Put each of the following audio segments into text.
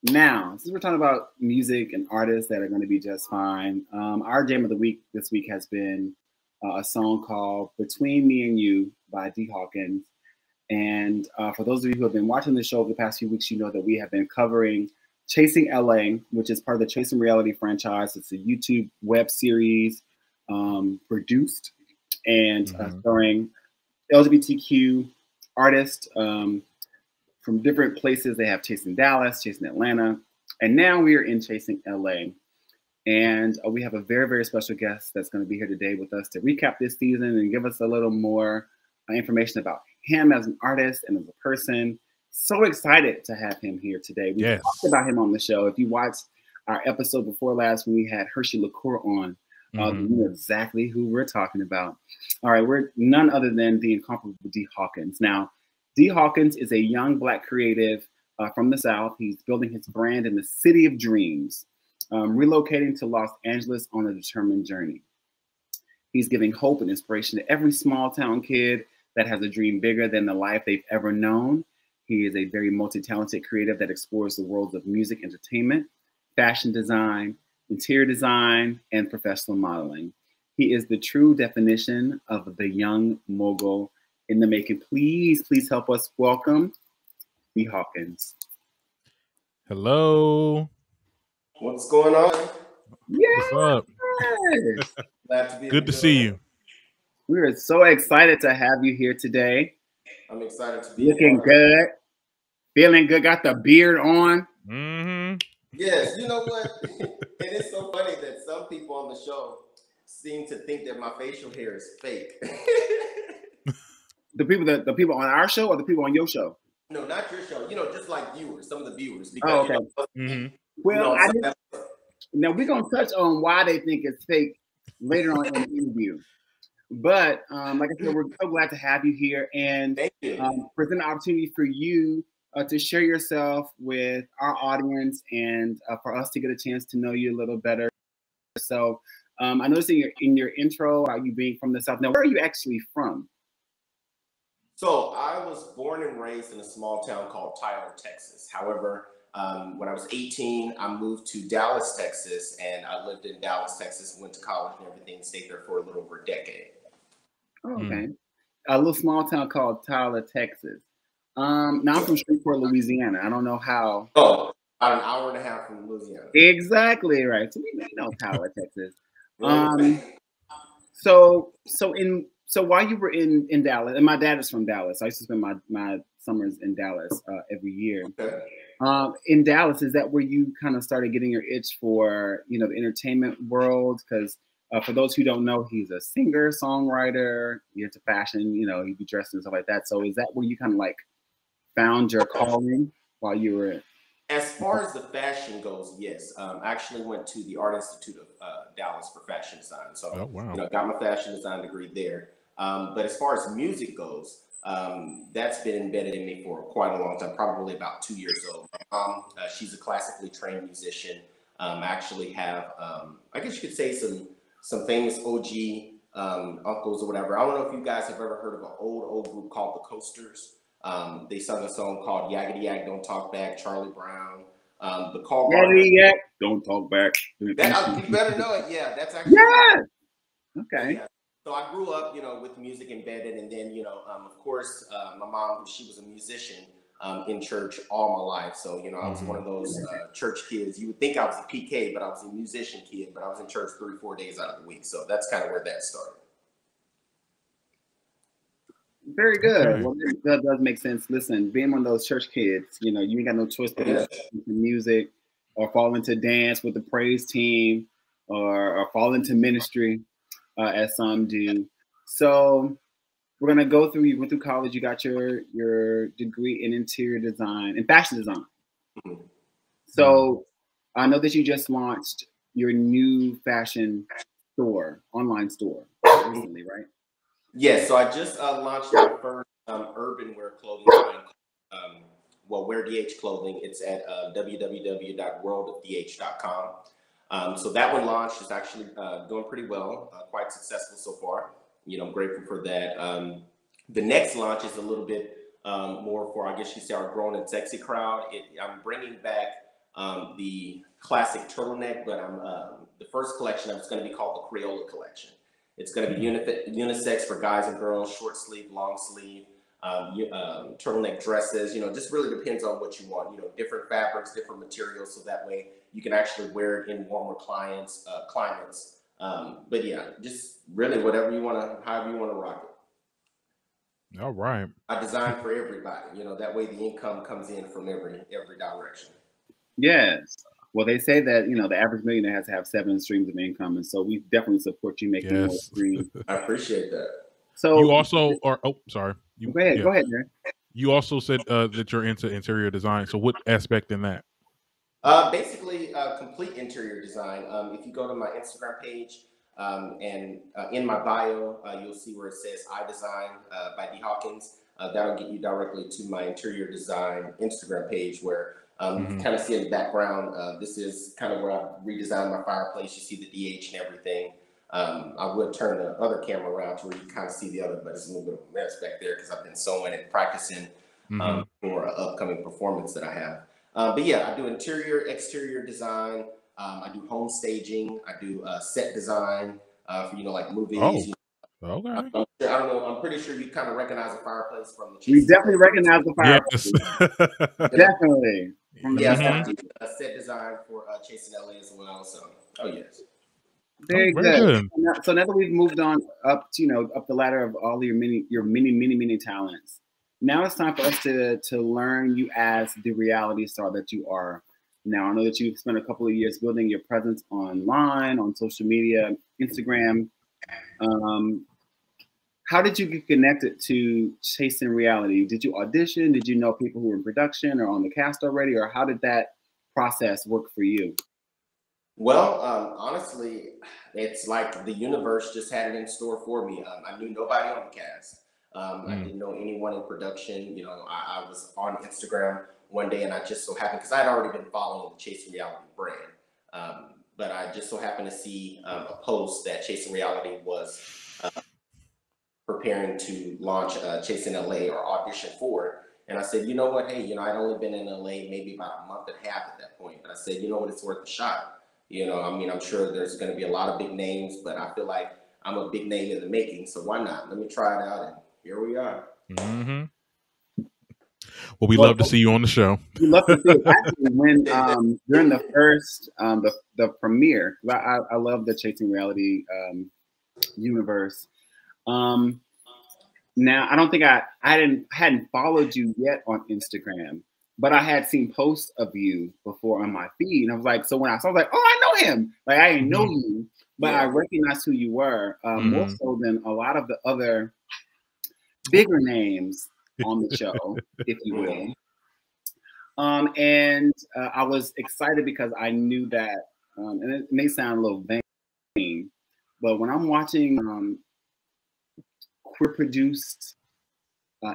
Now, since we're talking about music and artists that are going to be just fine, our jam of the week this week has been a song called "Between Me and You" by D.Hawkins. And for those of you who have been watching the show over the past few weeks, you know that we have been covering Chasing LA, which is part of the Chasing Reality franchise. It's a YouTube web series produced and starring LGBTQ artists from different places. They have Chasing Dallas, Chasing Atlanta, and now we are in Chasing LA. And we have a very, very special guest that's going to be here today with us to recap this season and give us a little more information about him as an artist and as a person. So excited to have him here today. We talked about him on the show. If you watched our episode before last when we had Hershey LaCour on, you know exactly who we're talking about. All right, we're none other than the incomparable D.Hawkins. Now, D.Hawkins is a young Black creative from the South. He's building his brand in the city of dreams, relocating to Los Angeles on a determined journey. He's giving hope and inspiration to every small town kid that has a dream bigger than the life they've ever known. He is a very multi-talented creative that explores the worlds of music, entertainment, fashion design, interior design, and professional modeling. He is the true definition of the young mogul in the making. Please help us welcome D.Hawkins. Hello. What's going on? Yes. What's up? Glad to be Good to see you. We are so excited to have you here today. I'm excited to be looking good, feeling good, got the beard on. Yes, you know what? And it's so funny that some people on the show seem to think that my facial hair is fake. The people on our show or the people on your show? No, not your show. You know, just like viewers, some of the viewers. Because, well, now we're gonna touch on why they think it's fake later on in the interview. But like I said, we're so glad to have you here and present an opportunity for you to share yourself with our audience and for us to get a chance to know you a little better. So I noticed in your intro about you being from the South. Now, where are you actually from? So I was born and raised in a small town called Tyler, Texas. However, when I was 18, I moved to Dallas, Texas, and I lived in Dallas, Texas, went to college and everything, stayed there for a little over a decade. Oh, okay. A little small town called Tyler, Texas. Now I'm from Shreveport, Louisiana. I don't know how. Oh, about an hour and a half from Louisiana. Exactly right. So we know Tyler, Texas. So while you were in Dallas, and my dad is from Dallas. I used to spend my summers in Dallas every year. Okay. In Dallas, is that where you kind of started getting your itch for, you know, the entertainment world? Because for those who don't know, he's a singer, songwriter, you're into fashion, you know, he'd be dressed and stuff like that. So is that where you kind of like found your calling while you were? As far as the fashion goes, yes. I actually went to the Art Institute of Dallas for fashion design. So, you know, got my fashion design degree there. But as far as music goes, that's been embedded in me for quite a long time, probably about 2 years old. My mom, she's a classically trained musician. I actually have, I guess you could say some famous OG uncles or whatever. I don't know if you guys have ever heard of an old group called the Coasters. They sung a song called Yaggity Yak, Don't Talk Back, Charlie Brown. The Call Yaggity Yak, Don't Talk Back. You better know it. Yeah, that's actually. Yeah. Okay. Yeah. So I grew up, you know, with music embedded, and then, you know, of course, my mom, she was a musician in church all my life. So, you know, I was one of those church kids. You would think I was a PK, but I was a musician kid. But I was in church 3-4 days out of the week. So that's kind of where that started. Very good. Okay. Well, that does make sense. Listen, being one of those church kids, you know, you ain't got no choice but to get into music or fall into dance with the praise team or fall into ministry as some do. So we're gonna go through. You went through college. You got your degree in interior design and fashion design. So I know that you just launched your new fashion store, online store recently, right? Yes, so I just launched my first urban wear clothing line. Well, Wear DH Clothing. It's at www.worldofdh.com. So that one launched. It's actually doing pretty well, quite successful so far. You know, I'm grateful for that. The next launch is a little bit more for, I guess you say, our grown and sexy crowd. I'm bringing back the classic turtleneck, but the first collection is going to be called the Crayola collection. It's going to be unisex for guys and girls, short sleeve, long sleeve, turtleneck dresses. Just really depends on what you want. Different fabrics, different materials, so that way you can actually wear it in warmer climates. But yeah, just really whatever you want to, however you want to rock it. All right. I designed for everybody. That way the income comes in from every direction. Yes. Well, they say that, the average millionaire has to have 7 streams of income. And so we definitely support you making more streams. I appreciate that. So you also are, sorry. Go ahead, Darren. You also said that you're into interior design. So what aspect in that? Basically, complete interior design. If you go to my Instagram page and in my bio, you'll see where it says I Design by D.Hawkins. That'll get you directly to my interior design Instagram page where you can kind of see in the background. This is kind of where I redesigned my fireplace. You see the DH and everything. I would turn the other camera around to where you kind of see the other, but it's a little bit of a mess back there because I've been sewing and practicing for an upcoming performance that I have. But yeah, I do interior, exterior design. I do home staging. I do set design for, like movies. Okay. I don't know. I'm pretty sure you kind of recognize the fireplace from the. We definitely recognize the fireplace. Yes. Definitely. Yeah, a set design for Chasing LA as well. So, yes. Very good. So now that we've moved on up, up the ladder of all your many talents, now it's time for us to learn you as the reality star that you are. Now, I know that you've spent a couple of years building your presence online, on social media, Instagram. How did you get connected to Chasing Reality? Did you audition? Did you know people who were in production or on the cast already? Or how did that process work for you? Well, honestly, it's like the universe just had it in store for me. I knew nobody on the cast. I didn't know anyone in production. I was on Instagram one day and I just so happened, because I had already been following the Chasing Reality brand, but I just so happened to see a post that Chasing Reality was preparing to launch Chasing LA or audition for it. And I said, you know what, hey, I'd only been in LA maybe about a month and a half at that point. But I said, you know what, it's worth a shot. I'm sure there's going to be a lot of big names, but I feel like I'm a big name in the making. So why not? Let me try it out. And here we are. Well, we love to see you on the show. We love to see it. Actually, when during the first the premiere, I love the Chasing Reality universe. Now I don't think I hadn't followed you yet on Instagram, but I had seen posts of you before on my feed, and I was like, so when I saw, I was like, oh, I know him. Like I didn't know you, but I recognized who you were more so than a lot of the other bigger names on the show, if you will. And I was excited because I knew that, and it may sound a little vain, but when I'm watching queer produced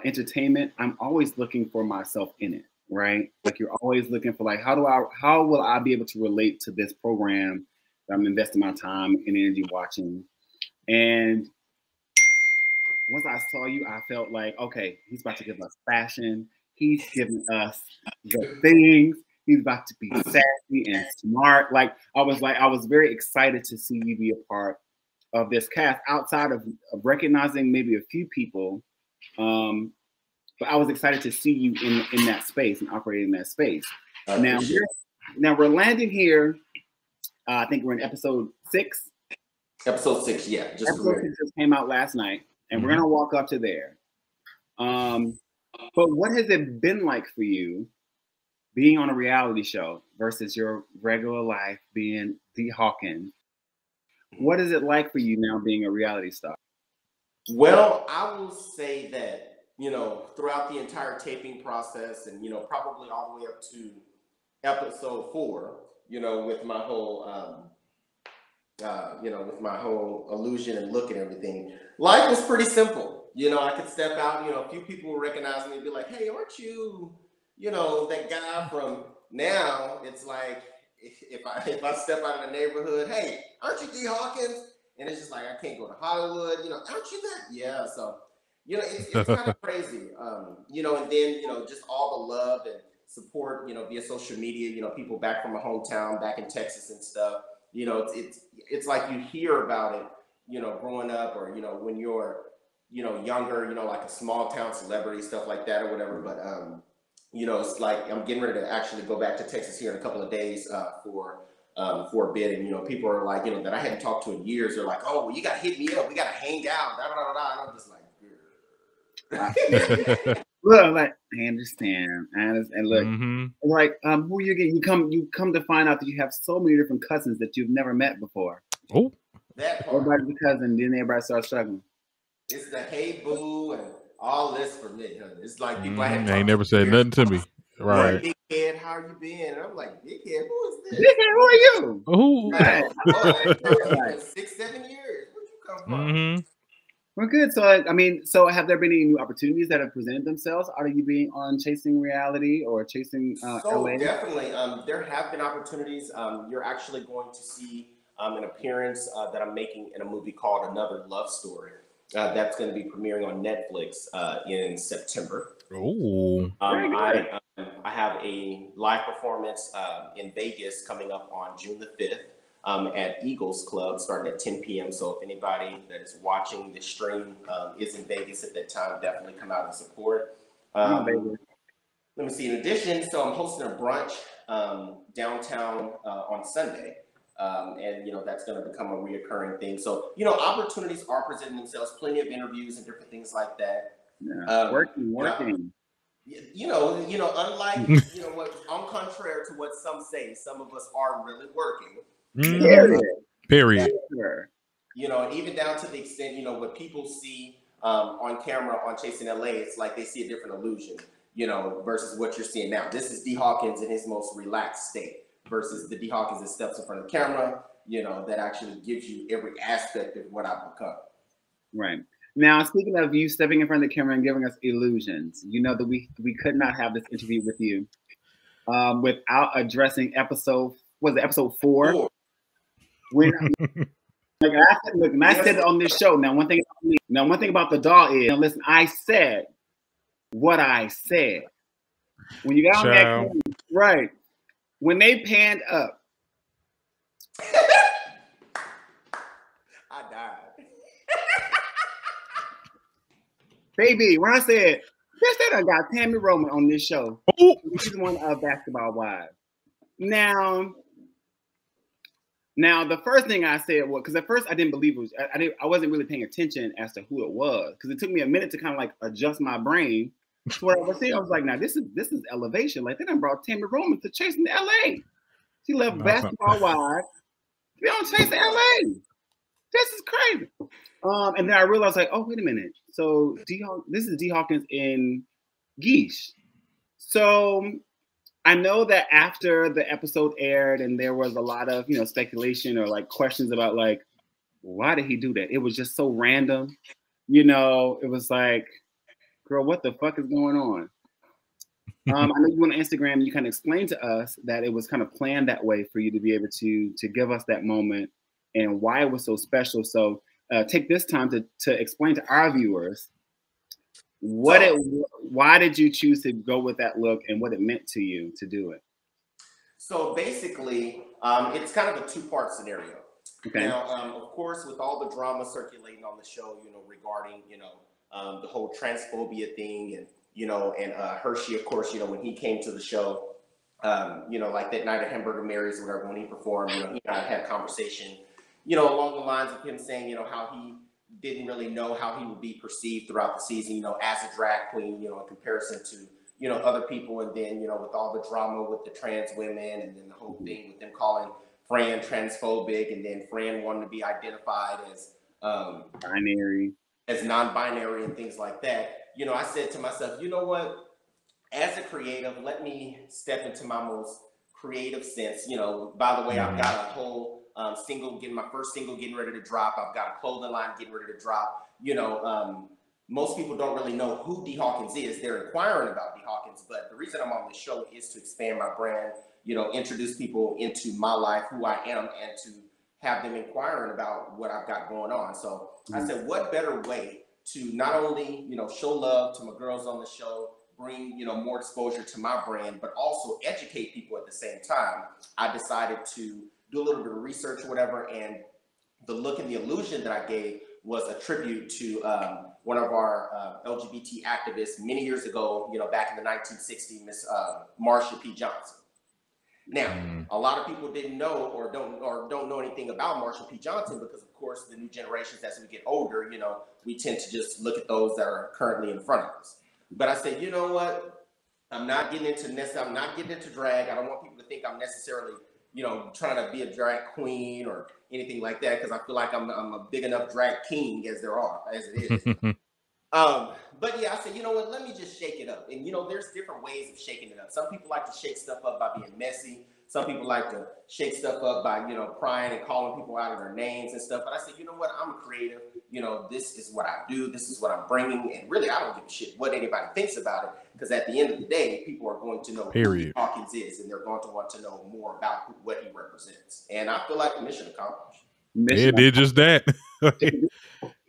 entertainment, I'm always looking for myself in it, right? Like you're always looking for like, how will I be able to relate to this program that I'm investing my time and energy watching? And once I saw you, I felt like, okay, he's about to give us fashion. He's giving us the things. He's about to be sassy and smart. Like I was very excited to see you be a part of this cast outside of recognizing maybe a few people. But I was excited to see you in that space and operating in that space. Now we're landing here. I think we're in episode 6. Episode 6, yeah. Episode 6 just came out last night, and we're gonna walk up to there. But what has it been like for you being on a reality show versus your regular life being D.Hawkins? What is it like for you now being a reality star? Well, I will say that, throughout the entire taping process and, probably all the way up to episode 4, with my whole, with my whole illusion and look and everything, life was pretty simple. I could step out, a few people will recognize me and be like, hey, aren't you, that guy from now? It's like, if I step out of the neighborhood, hey, aren't you D.Hawkins? And it's just like, I can't go to Hollywood, aren't you that? Yeah. So, it's kind of crazy, and then, just all the love and support, via social media, people back from my hometown, back in Texas and stuff. It's like you hear about it, growing up, or, when you're, younger, like a small town celebrity, stuff like that or whatever. But, it's like I'm getting ready to actually go back to Texas here in a couple of days for a bit. And, people are like, that I hadn't talked to in years. They're like, oh, well, you got to hit me up. We got to hang out. Da, da, da, da. And I'm just like, look, like, I understand. And look, like, who you get? You come to find out that you have so many different cousins that you've never met before. Oh, that part. Everybody's a cousin, then everybody starts struggling. It's the hey boo and all this for me. It's like people I had. They ain't never said nothing to me. Right. Big Head, how you been? And I'm like, Big Head, who is this? Big Head, who are you? Who? Like 6-7 years. Where'd you come from? We're good. So, so have there been any new opportunities that have presented themselves out of you being on Chasing Reality or Chasing LA? Definitely. There have been opportunities. You're actually going to see an appearance that I'm making in a movie called Another Love Story. That's going to be premiering on Netflix in September. Oh. I have a live performance in Vegas coming up on June the 5th at Eagles Club starting at 10 p.m. So if anybody that is watching the stream is in Vegas at that time, definitely come out and support. Let me see. In addition, so I'm hosting a brunch downtown on Sunday. And, that's going to become a reoccurring thing. So, opportunities are presenting themselves, plenty of interviews and different things like that. Yeah, working. Unlike, what, on contrary to what some say, some of us are really working. Period. And even down to the extent, what people see on camera on Chasing LA, it's like they see a different illusion, versus what you're seeing now. This is D.Hawkins in his most relaxed state versus the D.Hawkins that steps in front of the camera, that actually gives you every aspect of what I've become. Right. Now, speaking of you stepping in front of the camera and giving us illusions, that we could not have this interview with you without addressing episode 4? When I said it on this show. Now, one thing about the doll is, listen, I said what I said. When you got on that camera, right? When they panned up, I died. Baby, when I said, bitch, they done got Tammy Roman on this show. She's one of Basketball Wives. Now, the first thing I said was, because at first I didn't believe it was, I wasn't really paying attention as to who it was, because it took me a minute to kind of like adjust my brain to what I was saying. I was like, now this is elevation. Like, they done brought Tammy Roman to Chasing LA. She left Basketball Wives to be on Chasing LA. This is crazy. And then I realized, like, oh, wait a minute. So this is D.Hawkins in Geesh. So I know that after the episode aired and there was a lot of, speculation or like questions about like, why did he do that? It was just so random. It was like, girl, what the fuck is going on? I know you went on Instagram and you kind of explained to us that it was kind of planned that way for you to be able to give us that moment and why it was so special. So take this time to explain to our viewers why did you choose to go with that look and what it meant to you to do it? So basically, it's kind of a two-part scenario. Okay. Now, of course, with all the drama circulating on the show, regarding, the whole transphobia thing and, and Hershey, of course, when he came to the show, like that night at Hamburger Mary's or whatever, when he performed, he and I had a conversation, along the lines of him saying, how he didn't really know how he would be perceived throughout the season, as a drag queen, in comparison to, other people. And then, with all the drama with the trans women and then the whole thing with them calling Fran transphobic and then Fran wanting to be identified as non-binary and things like that. I said to myself, you know what, as a creative, let me step into my most creative sense. By the way, I've got a whole my first single getting ready to drop. I've got a clothing line getting ready to drop. Most people don't really know who D.Hawkins is. They're inquiring about D.Hawkins, but the reason I'm on this show is to expand my brand, introduce people into my life, who I am, and to have them inquiring about what I've got going on. So I said, what better way to not only, show love to my girls on the show, bring, more exposure to my brand, but also educate people at the same time, I decided to do a little bit of research or whatever. And the look and the illusion that I gave was a tribute to one of our LGBT activists many years ago, back in the 1960s, Miss Marsha P. Johnson. Now, a lot of people didn't know or don't know anything about Marsha P. Johnson because, of course, the new generations, as we get older, we tend to just look at those that are currently in front of us. But I said, you know what? I'm not getting into drag. I don't want people to think I'm necessarily, trying to be a drag queen or anything like that, because I feel like I'm a big enough drag king as it is. But yeah, I said, you know what, let me just shake it up. And there's different ways of shaking it up. Some people like to shake stuff up by being messy. Some people like to shake stuff up by, crying and calling people out of their names and stuff. But I said, you know what, I'm a creative. This is what I do. This is what I'm bringing. And really, I don't give a shit what anybody thinks about it, because at the end of the day, people are going to know who D.Hawkins is, and they're going to want to know more about what he represents. And I feel like mission accomplished. It did just that.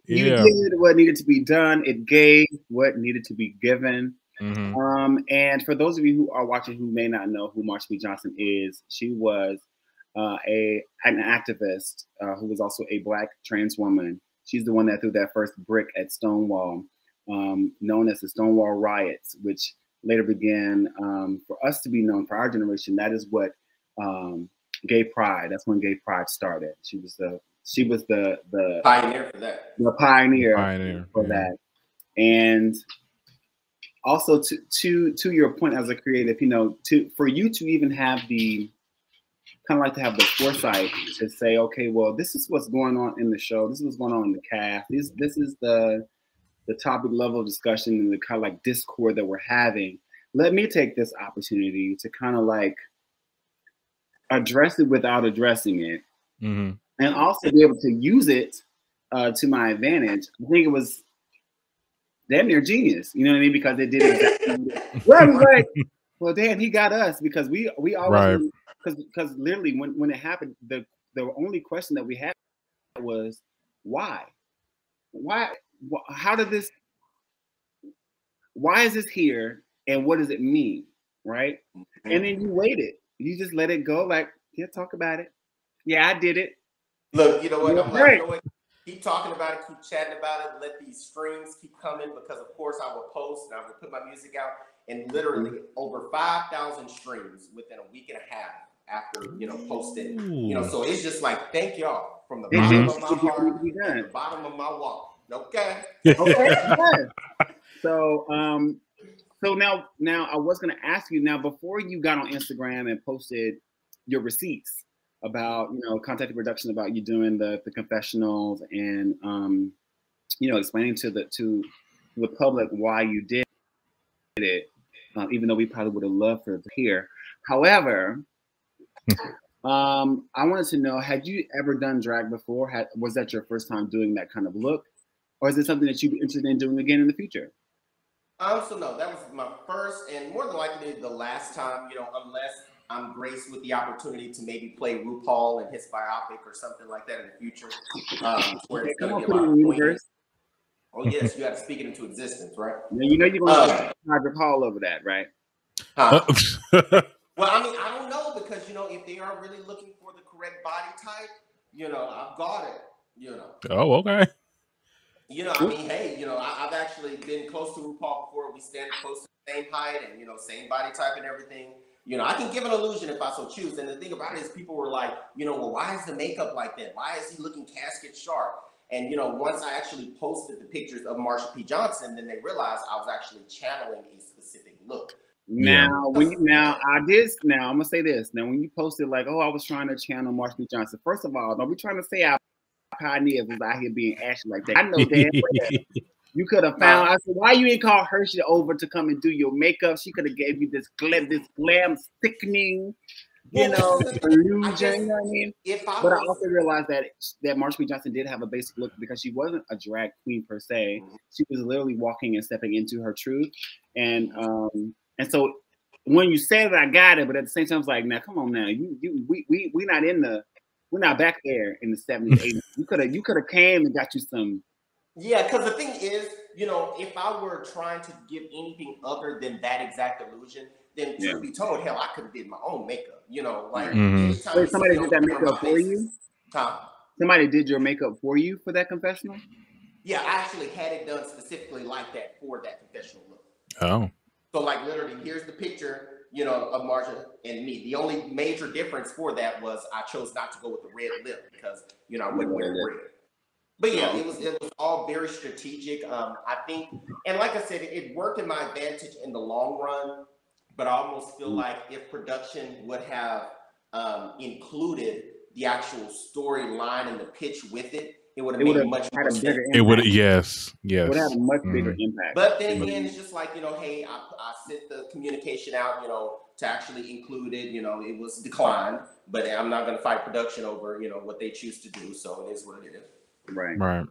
You did what needed to be done. It gave what needed to be given. And for those of you who are watching who may not know who Marsha P. Johnson is, she was an activist who was also a Black trans woman. She's the one that threw that first brick at Stonewall, known as the Stonewall Riots, which later began for us to be known, for our generation. That is what gay pride. That's when gay pride started. She was the pioneer for that. The pioneer for that. And also to your point as a creative, for you to even have the to have the foresight to say, okay, well, this is what's going on in the show. This is what's going on in the cast. This is the topic level of discussion and the kind of like discord that we're having. Let me take this opportunity to kind of like address it without addressing it. And also be able to use it to my advantage. I think it was damn near genius. You know what I mean? Because it did exactly. Well, damn, he got us, because we always, because literally when it happened, the only question that we had was why? How did this? Why is this here? And what does it mean? Right? And then you waited. You just let it go. Like, yeah, talk about it. Yeah, I did it. Look, you know what? I'm like, you know what? Keep talking about it, keep chatting about it, let these streams keep coming, because of course I will post and I will put my music out, and literally over 5,000 streams within a week and a half after, posting. So it's just like, thank y'all from the bottom of my heart, and the bottom of my wallet. Okay. So now I was gonna ask you, now before you got on Instagram and posted your receipts about, contact production, about you doing the confessionals and explaining to the public why you did it, even though we probably would have loved for it to hear. However, I wanted to know, had you ever done drag before? Was that your first time doing that kind of look, or is it something that you'd be interested in doing again in the future? So no, that was my first and more than likely the last time, unless I'm graced with the opportunity to maybe play RuPaul in his biopic or something like that in the future, where it's going to be a lot of queens. Oh yes, you got to speak it into existence, right? Now, you're going to Roger Paul over that, right? Well, I mean, I don't know, because if they are really looking for the correct body type, I've got it. Oh, okay. I mean, hey, I've actually been close to RuPaul before. We stand close to the same height and same body type and everything. I can give an illusion if I so choose. And the thing about it is, people were like, well, why is the makeup like that? Why is he looking casket sharp? And, once I actually posted the pictures of Marsha P. Johnson, then they realized I was actually channeling a specific look. Now, I'm going to say this. Now, when you posted like, oh, I was trying to channel Marsha P. Johnson, first of all, don't be trying to say our pioneers was out here being ashy like that. I know that. You could have found. I said, why you ain't called Hershey over to come and do your makeup? She could have gave you this glam sickening, illusion. You know what I mean? But I also realized that Marsha P. Johnson did have a basic look, because she wasn't a drag queen per se. She was literally walking and stepping into her truth. And so when you said that, I got it. But at the same time, I was like, now come on, now we're not back there in the 70s, 80s. You could have came and got you some. Yeah, because the thing is, if I were trying to give anything other than that exact illusion, then truth be told, hell, I could have did my own makeup. Anytime Wait, somebody did that makeup for you? Somebody did your makeup for you for that confessional? Yeah, I actually had it done specifically like that for that confessional look. Oh. So like literally, here's the picture, of Marsha and me. The only major difference for that was I chose not to go with the red lip because, I wouldn't wear red. But yeah, it was all very strategic. I think, and like I said, it worked in my advantage in the long run, but I almost feel like if production would have included the actual storyline and the pitch with it, it would have made much more sense. It would, yes. It would have a much bigger impact. But then again, it's just like, hey, I sent the communication out, to actually include it. It was declined, but I'm not going to fight production over, what they choose to do. So it is what it is. Right.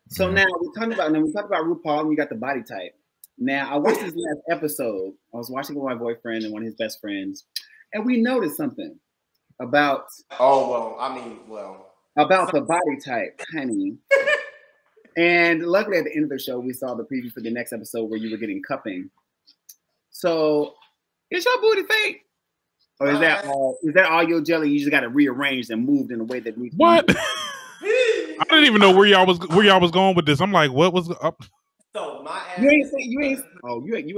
So now we talked about RuPaul, and you got the body type. Now I watched this last episode. I was watching with my boyfriend and one of his best friends, and we noticed something about. About the body type, honey. And luckily at the end of the show, we saw the preview for the next episode where you were getting cupping. So is your booty fake? Or is that all your jelly? You just got to rearrange and moved in a way that needs what? I didn't even know where y'all was going with this. I'm like, what was up? So my ass you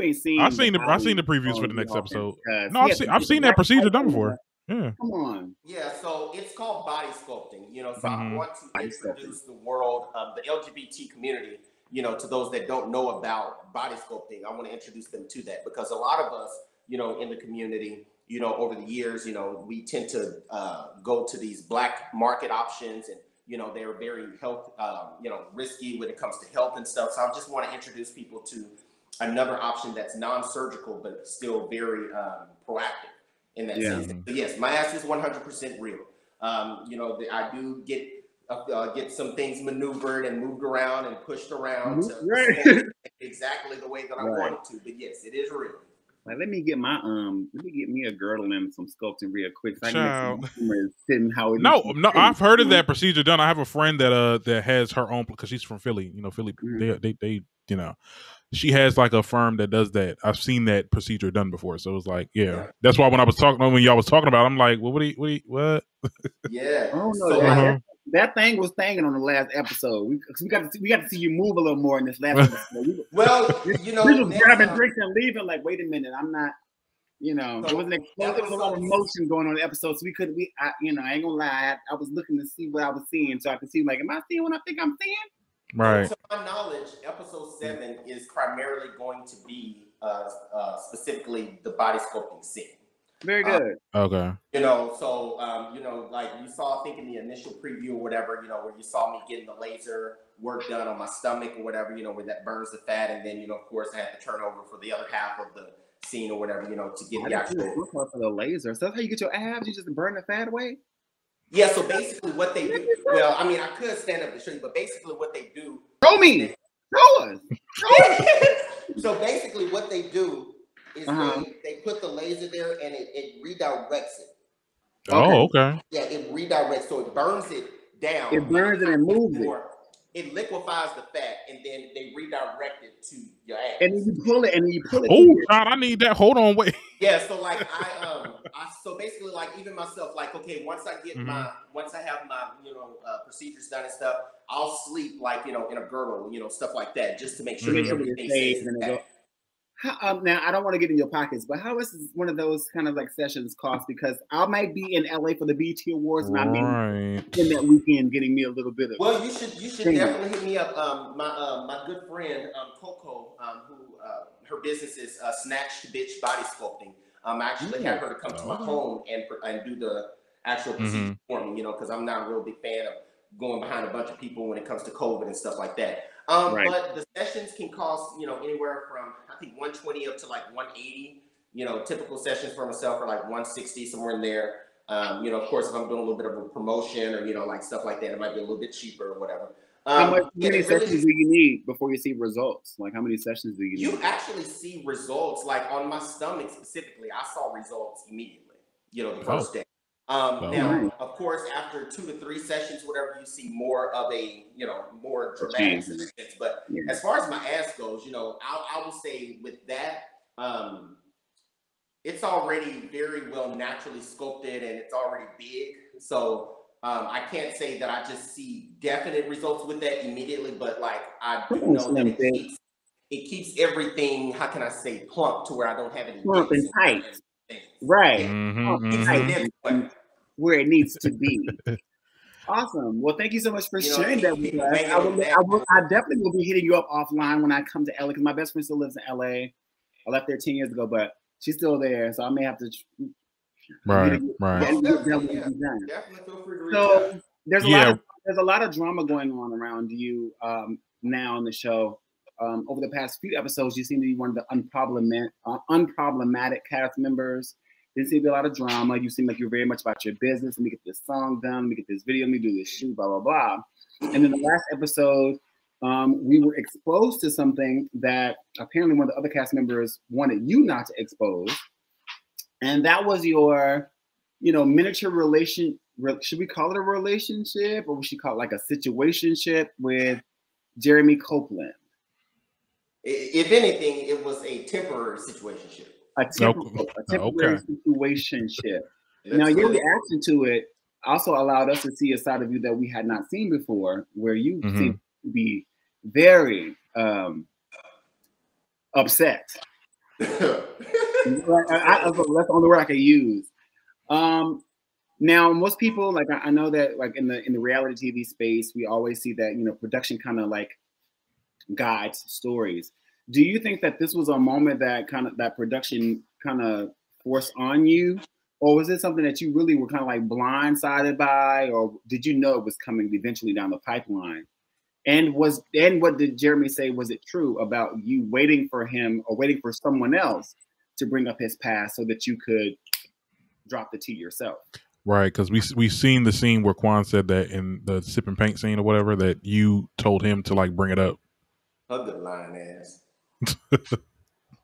ain't seen. I've seen the previews for the next episode. No, I've seen that procedure done before. Yeah. Come on. Yeah, so it's called body sculpting. So I want to introduce the world of the LGBT community, to those that don't know about body sculpting. I want to introduce them to that because a lot of us, in the community, over the years, we tend to go to these black market options and, they're very health, risky when it comes to health and stuff. So I just want to introduce people to another option that's non-surgical, but still very proactive in that sense. So yes, my ass is 100% real. I do get some things maneuvered and moved around and pushed around to exactly the way that I want it to. But yes, it is real. Like, let me get me a girdle and some sculpting real quick. So I can make how it no, I've heard of that procedure done. I have a friend that has her own because she's from Philly. Philly, they she has like a firm that does that. I've seen that procedure done before, so it was like, that's why when y'all was talking about it, I'm like, well, what? Yeah. Oh no, that thing was thanging on the last episode. We got to see you move a little more in this last episode. We just grabbing drinks and leaving. Like, wait a minute, I'm not. There was an explosion. There was a lot of emotion going on in the episode, so I ain't gonna lie. I was looking to see what I was seeing, so I could see, like, am I seeing what I think I'm seeing? Right. To my knowledge, episode 7 is primarily going to be specifically the body sculpting scene. Very good. Okay. Like you saw, I think in the initial preview or whatever, where you saw me getting the laser work done on my stomach or whatever, where that burns the fat, and then of course I had to turn over for the other half of the scene or whatever, to get the actual for the laser. So that's how you get your abs. You just burn the fat away. Yeah, so basically what they do, well, I mean, I could stand up to show you, but basically what they do. Show me! Show us! So basically what they do is they put the laser there and it redirects it. Oh, okay. Yeah, it redirects, so it burns it down. It burns it and moves it. It liquefies the fat, and then they redirect it to your ass. And then you pull it, Oh, God, I need that. Hold on, wait. Yeah, so like so basically, like even myself, like, okay, once I have my procedures done and stuff, I'll sleep like in a girdle, stuff like that, just to make sure that everything stays intact. Now, I don't want to get in your pockets, but how is one of those kind of like sessions cost? Because I might be in LA for the BT Awards, and I may be in that weekend getting me a little bit of. Well, you should definitely hit me up. My good friend Coco, who her business is Snatched Bitch Body Sculpting. I actually had her to come to my home and do the actual procedure for me, because I'm not a real big fan of going behind a bunch of people when it comes to COVID and stuff like that. But the sessions can cost, anywhere from, I think, $120 up to like $180. Typical sessions for myself are like $160, somewhere in there. Of course, if I'm doing a little bit of a promotion or, like stuff like that, it might be a little bit cheaper or whatever. How many sessions do you need before you see results? Like, how many sessions do you need? You actually see results. Like on my stomach specifically, I saw results immediately, the first day. Now, of course, after 2 to 3 sessions, whatever, you see more of a, more dramatic sense. But as far as my ass goes, I will say with that, it's already very well naturally sculpted and it's already big. So I can't say that I just see definite results with that immediately, but like I do know that it keeps everything, how can I say, plump to where I don't have any plump and tight. Right. Tight. Where it needs to be. Awesome. Well, thank you so much for sharing that with us. I definitely will be hitting you up offline when I come to LA, because my best friend still lives in LA. I left there 10 years ago, but she's still there, so I may have to. Right. Definitely feel free to reach out. There's a lot of drama going on around you now on the show. Over the past few episodes, you seem to be one of the unproblematic cast members. There seems to be a lot of drama. You seem like you're very much about your business. Let me get this song done. Let me get this video. Let me do this shoot, blah, blah, blah. And in the last episode, we were exposed to something that apparently one of the other cast members wanted you not to expose. And that was your, miniature relation. Should we call it a relationship, or we should call it like a situationship with Jeremy Copeland? If anything, it was a temporary situationship. A temporary situationship. Now, your reaction to it also allowed us to see a side of you that we had not seen before, where you seem to be very upset. That's the only word I can use. Now, most people, like I know that, like in the reality TV space, we always see that production kind of like guides stories. Do you think that this was a moment that production kind of forced on you, or was it something that you really were kind of like blindsided by, or did you know it was coming eventually down the pipeline? And what did Jeremy say? Was it true about you waiting for him or waiting for someone else to bring up his past so that you could drop the tea yourself? Right, because we seen the scene where Quan said that in the sipping paint scene or whatever, that you told him to like bring it up. A good lying ass.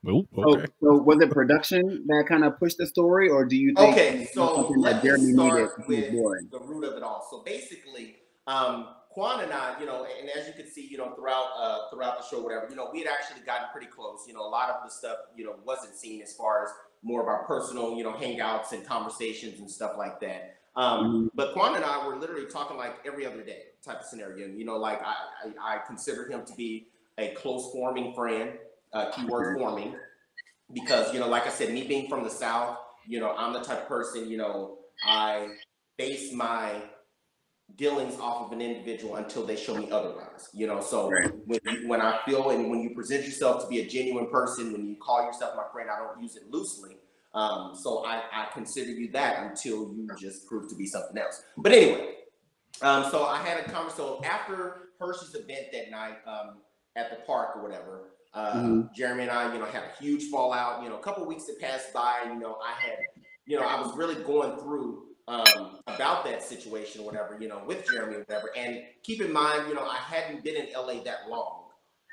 Ooh, okay. So was it production that kind of pushed the story, or do you think? Okay, so let me start with the root of it all. So basically, Quan and I, and as you can see, throughout the show, whatever, we had actually gotten pretty close. A lot of the stuff, wasn't seen as far as more of our personal, hangouts and conversations and stuff like that. But Quan and I were literally talking like every other day type of scenario. Like I consider him to be a close forming friend, keyword forming, because, like I said, me being from the South, I'm the type of person, I base my dealings off of an individual until they show me otherwise, so when I feel, and when you present yourself to be a genuine person, when you call yourself my friend, I don't use it loosely. So I consider you that until you just prove to be something else. But anyway, so I had a conversation. So after Hershey's event that night, at the park or whatever, Jeremy and I, had a huge fallout. A couple of weeks that passed by, I was really going through about that situation or whatever, with Jeremy or whatever. And keep in mind, I hadn't been in LA that long.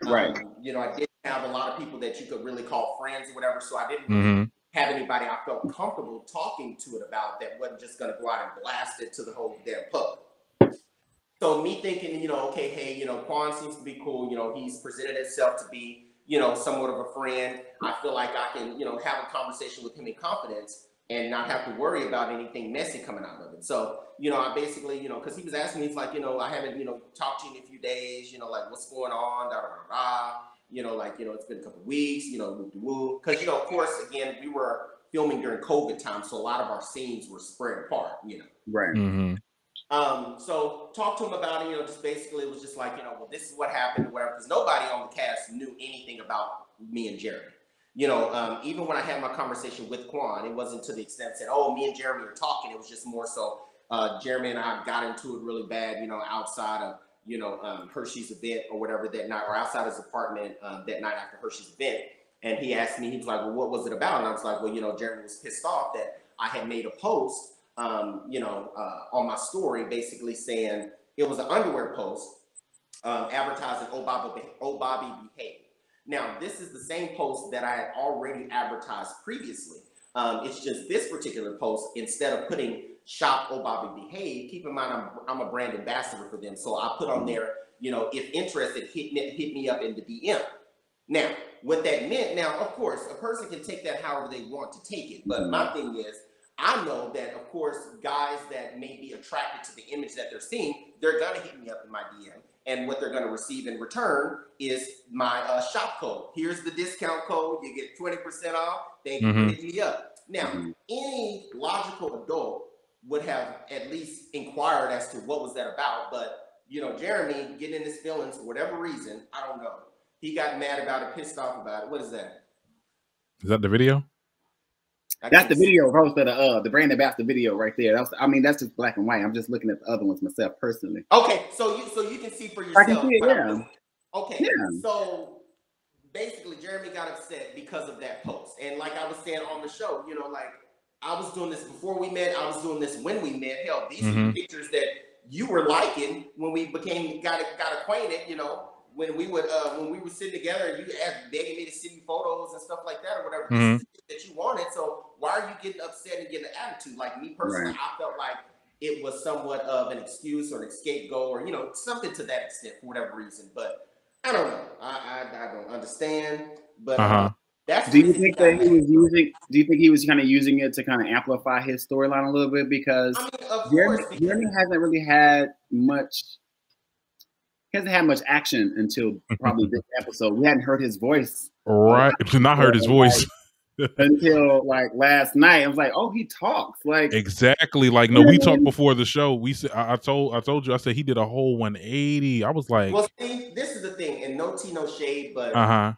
Right. I didn't have a lot of people that you could really call friends or whatever. So I didn't really have anybody I felt comfortable talking to it about that wasn't just going to go out and blast it to the whole damn public. So me thinking, okay, hey, Quan seems to be cool. He's presented himself to be, somewhat of a friend. I feel like I can, have a conversation with him in confidence and not have to worry about anything messy coming out of it. So, I basically, because he was asking me, he's like, I haven't, talked to you in a few days, like, what's going on, it's been a couple of weeks, woo. Because, of course, again, we were filming during COVID time, so a lot of our scenes were spread apart, Right. So talk to him about it, just basically it was just like, well, this is what happened or whatever, because nobody on the cast knew anything about me and Jeremy. Even when I had my conversation with Quan, it wasn't to the extent that, oh, me and Jeremy are talking. It was just more so Jeremy and I got into it really bad, outside of, Hershey's event or whatever that night, or outside his apartment that night after Hershey's event. And he asked me, he was like, well, what was it about? And I was like, well, Jeremy was pissed off that I had made a post on my story, basically saying it was an underwear post advertising "Oh Bobby Behave." Now, this is the same post that I had already advertised previously. It's just this particular post, instead of putting shop Oh Bobby Behave, keep in mind I'm a brand ambassador for them. So I put on there, if interested, hit me up in the DM. Now, what that meant, now, of course, a person can take that however they want to take it. But my thing is, I know that, of course, guys that may be attracted to the image that they're seeing, they're going to hit me up in my DM. And what they're going to receive in return is my shop code. Here's the discount code. You get 20% off. Thank you for hitting me up. Now, any logical adult would have at least inquired as to what was that about. But, Jeremy getting in his feelings for whatever reason, I don't know. He got mad about it, pissed off about it. What is that? Is that the video? That's the video post of the brand ambassador video right there. That's just black and white. I'm just looking at the other ones myself personally. Okay, so you can see for yourself. I can see it, yeah. Okay, yeah. So basically, Jeremy got upset because of that post, and like I was saying on the show, like I was doing this before we met. I was doing this when we met. Hell, these are the pictures that you were liking when we got acquainted. When we were sitting together and you begging me to send you photos and stuff like that or whatever this is that you wanted. So why are you getting upset and getting an attitude? Like me personally, I felt like it was somewhat of an excuse or an scapegoat or something to that extent for whatever reason. But I don't know. I don't understand. But that's. Do you think that he was using? Do you think he was kind of using it to kind of amplify his storyline a little bit? Because Jeremy hasn't really had much. He hasn't had much action until probably this episode. We hadn't heard his voice. Right. Not heard his voice. Until like last night. I was like, oh, he talks. Like exactly. Like, no, we talked before the show. We said I told you, I said he did a whole 180. I was like, well, see, this is the thing, and no tea, no shade, but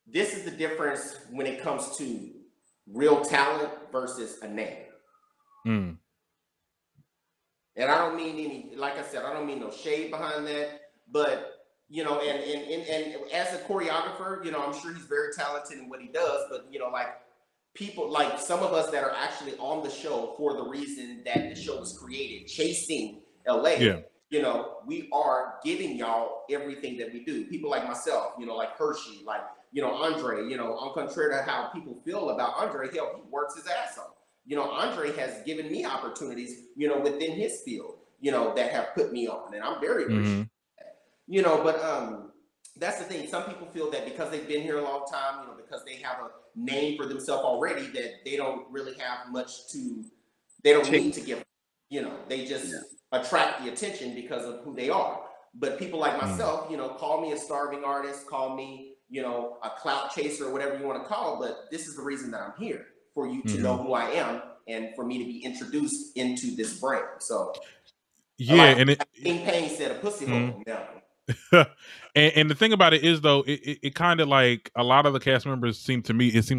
this is the difference when it comes to real talent versus a name. And I don't mean any, like I said, I don't mean no shade behind that, but, and as a choreographer, I'm sure he's very talented in what he does, but, like people, like some of us that are actually on the show for the reason that the show was created, chasing LA, we are giving y'all everything that we do. People like myself, like Hershey, like, Andre, I'm contrary to how people feel about Andre, hell, he works his ass off. Andre has given me opportunities, within his field, that have put me on, and I'm very appreciative of that. But that's the thing. Some people feel that because they've been here a long time, because they have a name for themselves already, that they don't really have much they don't need to give, they just attract the attention because of who they are. But people like myself, call me a starving artist, call me, a clout chaser or whatever you want to call it, but this is the reason that I'm here. For you to know who I am and for me to be introduced into this brand. So, and King Payne said a pussy hole. And the thing about it is, though, it kind of like a lot of the cast members seemed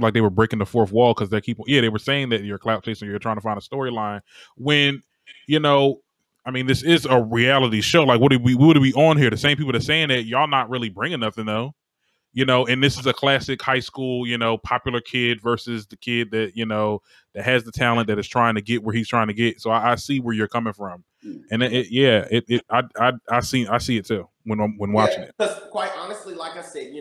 like they were breaking the fourth wall because they were saying that you're a clout chaser, you're trying to find a storyline when, this is a reality show. Like, what are we on here? The same people that are saying that y'all not really bringing nothing though. And this is a classic high school, popular kid versus the kid that, that has the talent that is trying to get where he's trying to get. So I see where you're coming from. And I see it too when watching it. Because quite honestly, like I said,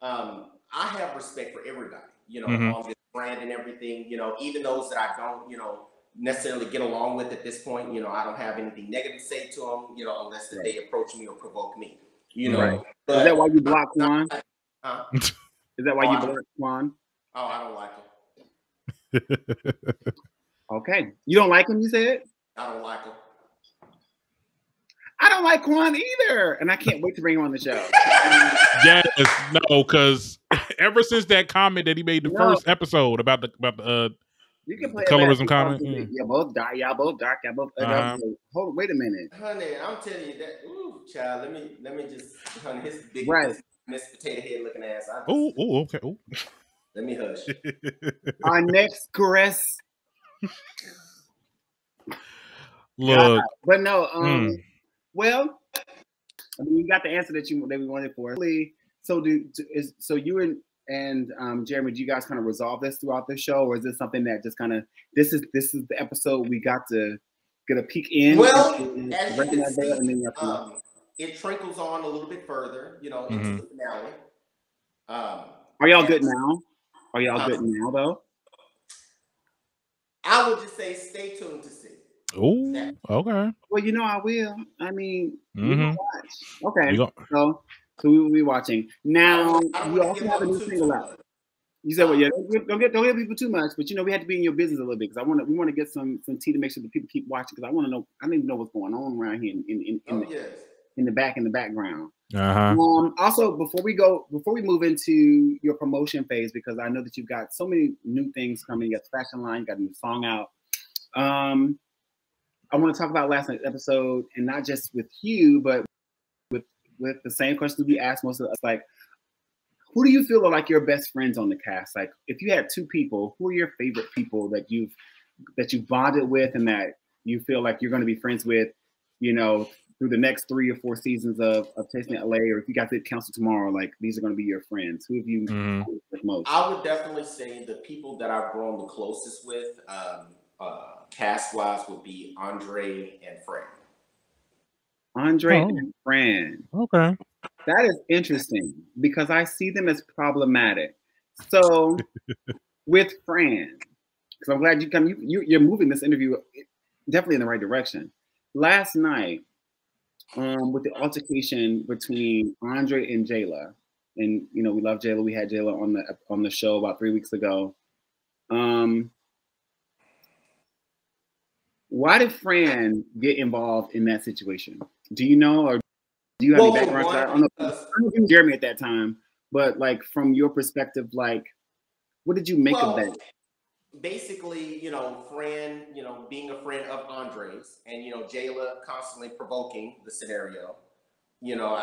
I have respect for everybody, on this brand and everything, even those that I don't, necessarily get along with at this point, I don't have anything negative to say to them, unless that they approach me or provoke me, Right. But, is that why you block Quan? Huh? Is that why you block Quan? Oh, I don't like him. Okay. You don't like him, you said? I don't like him. I don't like Quan either. And I can't wait to bring him on the show. Yes, no, because ever since that comment that he made the first episode about the you can play colorism comment. You're both dark. Y'all both dark. Y'all both. Hold on, wait a minute, honey. I'm telling you that. Ooh, child. Let me just. Honey, his big Miss Potato Head looking ass. Okay. Ooh. Let me hush. Our next caress. Look, but no. Well, we got the answer that we wanted for. So you and Jeremy, do you guys kind of resolve this throughout the show, or is this something that just kind of this is the episode we got to get a peek in? Well, as you can see, it trickles on a little bit further, into the finale. Are y'all good now? Are y'all good now, though? I would just say stay tuned to see. Oh, okay. Well, you know, I will. I mean, we will watch. Okay, so we will be watching. Now, you also have a new single out. You said, well, yeah, don't get people too much, but you know, we had to be in your business a little bit because we want to get some tea to make sure that people keep watching because I want to know. I don't even know what's going on around here in the background. Also, before we move into your promotion phase, because I know that you've got so many new things coming. You got the fashion line, you got a new song out. I want to talk about last night's episode, and not just with you, but with the same questions we asked most of us. Like, who do you feel are like your best friends on the cast? Like, if you had two people, who are your favorite people that you've bonded with, and that you feel like you're going to be friends with, you know, through the next 3 or 4 seasons of Tasting LA, or if you got the council tomorrow, like these are going to be your friends. Who have you with most? I would definitely say the people that I've grown the closest with, cast-wise, would be Andre and Fran. Andre and Fran. Okay. That is interesting because I see them as problematic. So with Fran, because I'm glad you're moving this interview definitely in the right direction. Last night, with the altercation between Andre and Jayla, and you know we love Jayla. We had Jayla on the show about 3 weeks ago. Why did Fran get involved in that situation? Do you know, or do you have any background? I don't know if you were Jeremy at that time, but like from your perspective, like what did you make of that? Basically, you know, Fran, you know, being a friend of Andre's, and you know, Jayla constantly provoking the scenario. You know,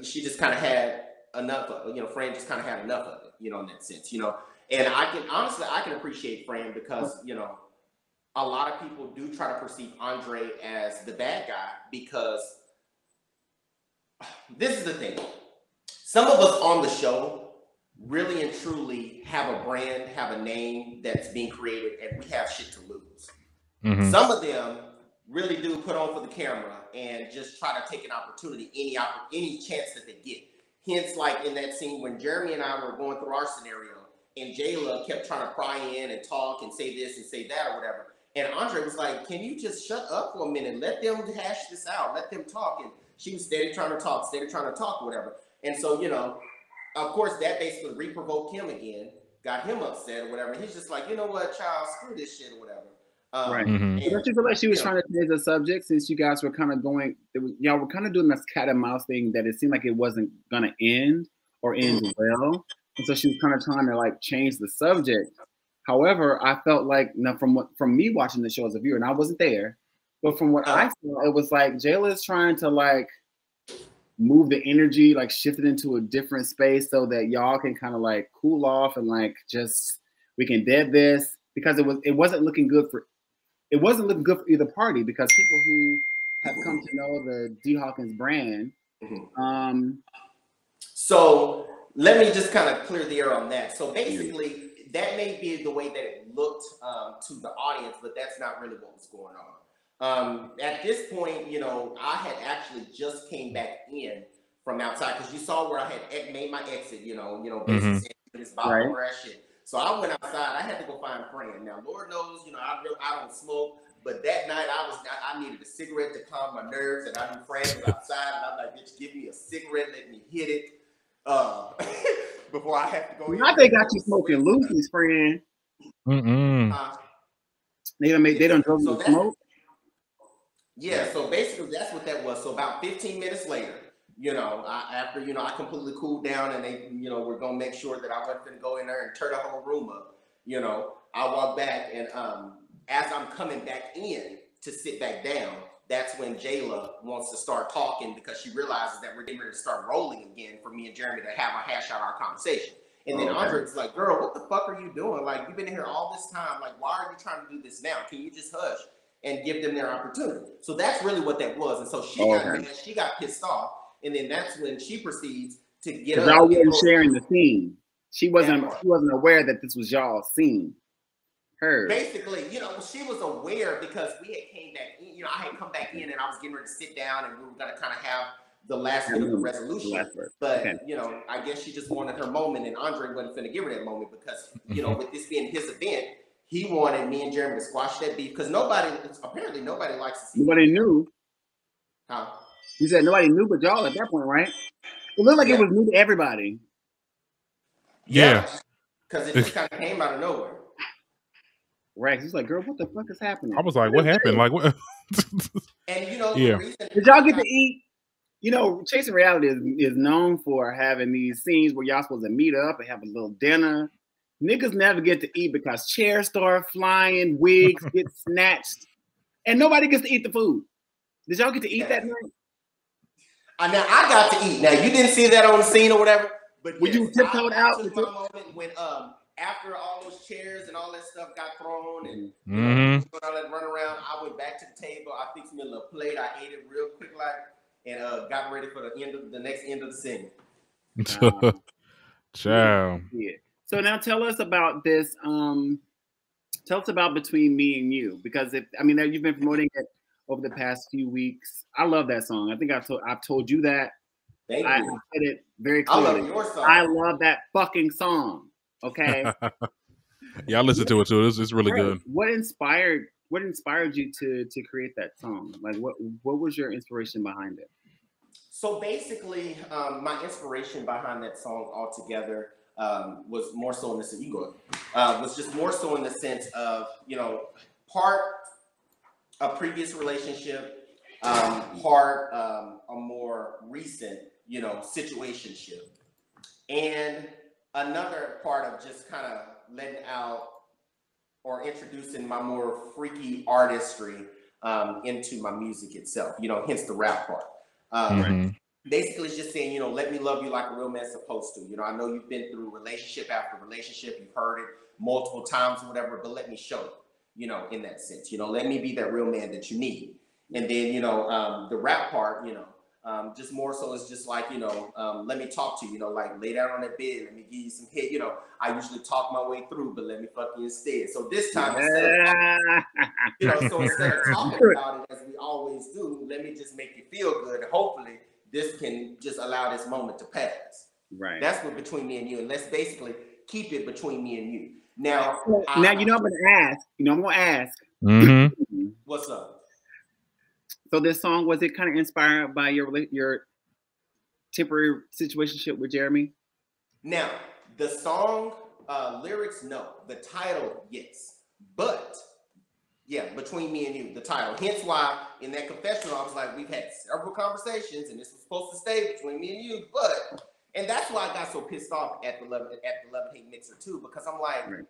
she just kind of had enough of, you know, Fran just kind of had enough of it, you know, in that sense, you know. And I can appreciate Fran because, you know, a lot of people do try to perceive Andre as the bad guy because this is the thing. Some of us on the show really and truly have a brand, have a name that's being created, and we have shit to lose. Some of them really do put on for the camera and just try to take an opportunity, any chance that they get. Hence, like in that scene when Jeremy and I were going through our scenario, and Jayla kept trying to pry in and talk and say this and say that or whatever. And Andre was like, can you just shut up for a minute? Let them hash this out. Let them talk. And she was steady trying to talk, whatever. And so, you know, of course, that basically re-provoked him again, got him upset or whatever. He's just like, you know what, child, screw this shit or whatever. Right. And don't you feel like she was trying to change the subject since you guys were kind of going, y'all were kind of doing this cat and mouse thing that it seemed like it wasn't going to end or end well. And so she was kind of trying to like change the subject. However, I felt like, now from me watching the show as a viewer, and I wasn't there, but from what I saw, it was like Jayla is trying to like move the energy, like shift it into a different space so that y'all can kind of like cool off and like just we can dead this, because it wasn't looking good for either party, because people who have come to know the D.Hawkins brand. So let me just kind of clear the air on that. So basically, that may be the way that it looked to the audience, but that's not really what was going on. At this point, you know, I had actually just came back in from outside because you saw where I had made my exit, you know, basically this bipolar ass shit. So I went outside. I had to go find Fran. Now, Lord knows, you know, I don't smoke, but that night I needed a cigarette to calm my nerves, and I knew Fran was outside, and I'm like, bitch, give me a cigarette, let me hit it. Before I have to go. Now they got you smoking Lucy's, friend. They done drove you to smoke. Yeah, so basically that's what that was. So about 15 minutes later, you know, after I completely cooled down, and they, you know, we're gonna make sure that I wasn't gonna go in there and tear the whole room up. You know, I walked back, and as I'm coming back in to sit back down, that's when Jayla wants to start talking because she realizes that we're getting ready to start rolling again for me and Jeremy to hash out our conversation. And then Andre's like, girl, what the fuck are you doing? Like, you've been in here all this time. Like, why are you trying to do this now? Can you just hush and give them their opportunity? So that's really what that was. And so she got mad, she got pissed off. And then that's when she proceeds to get up. Y'all wasn't sharing the scene. She wasn't aware that this was y'all's scene. Her. Basically, you know, she was aware because we had came back in, you know, I had come back in and I was getting ready to sit down and we were going to kind of have the last bit of the resolution. But, you know, I guess she just wanted her moment, and Andre wasn't going to give her that moment because, you know, with this being his event, he wanted me and Jeremy to squash that beef because apparently nobody likes to see. Nobody knew. Huh? You said nobody knew but y'all at that point, right? It looked like it was new to everybody. Yeah. Because it just kind of came out of nowhere. Right. He's like, girl, what the fuck is happening? I was like, what happened? Like, what? And the reason did y'all get to eat? Chasing Reality is known for having these scenes where y'all supposed to meet up and have a little dinner. Niggas never get to eat because chairs start flying, wigs get snatched, and nobody gets to eat the food. Did y'all get to eat that night? Now I got to eat. Now you didn't see that on the scene or whatever, but when you tiptoed out, I took my moment when after all those chairs and all that stuff got thrown and all that run around, I went back to the table. I fixed me a little plate. I ate it real quick, and got ready for the next end of the scene. Ciao. Yeah. So now tell us about this. Tell us about Between Me and You, because you've been promoting it over the past few weeks. I love that song. I think I've told you that. Thank I you. said it very clearly. I love your song. I love that fucking song. Okay. Yeah, I listened to it too. It's really good. What inspired you to create that song? Like what was your inspiration behind it? So basically, my inspiration behind that song altogether was more so in the sense, was just more so in the sense of, part a previous relationship, part a more recent, situationship. And another part of just kind of letting out or introducing my more freaky artistry into my music itself, hence the rap part. Basically it's just saying, let me love you like a real man's supposed to. I know you've been through relationship after relationship, you've heard it multiple times or whatever, but let me show you, in that sense, let me be that real man that you need. And then, the rap part, just more so it's just like, let me talk to you, like lay down on that bed, let me give you some hit, I usually talk my way through, but let me fuck you instead. So this time, instead of talking about it as we always do, let me just make you feel good. Hopefully this can just allow this moment to pass. Right. That's what Between Me and You, and let's basically keep it between me and you. Now, I'm going to ask. What's up? So this song, was it kind of inspired by your temporary situationship with Jeremy? Now, the song lyrics, no. The title, yes. But, yeah, Between Me and You, the title. Hence why in that confessional, I was like, we've had several conversations, and this was supposed to stay between me and you. But, and that's why I got so pissed off at the Love Hate Mixer too, because I'm like,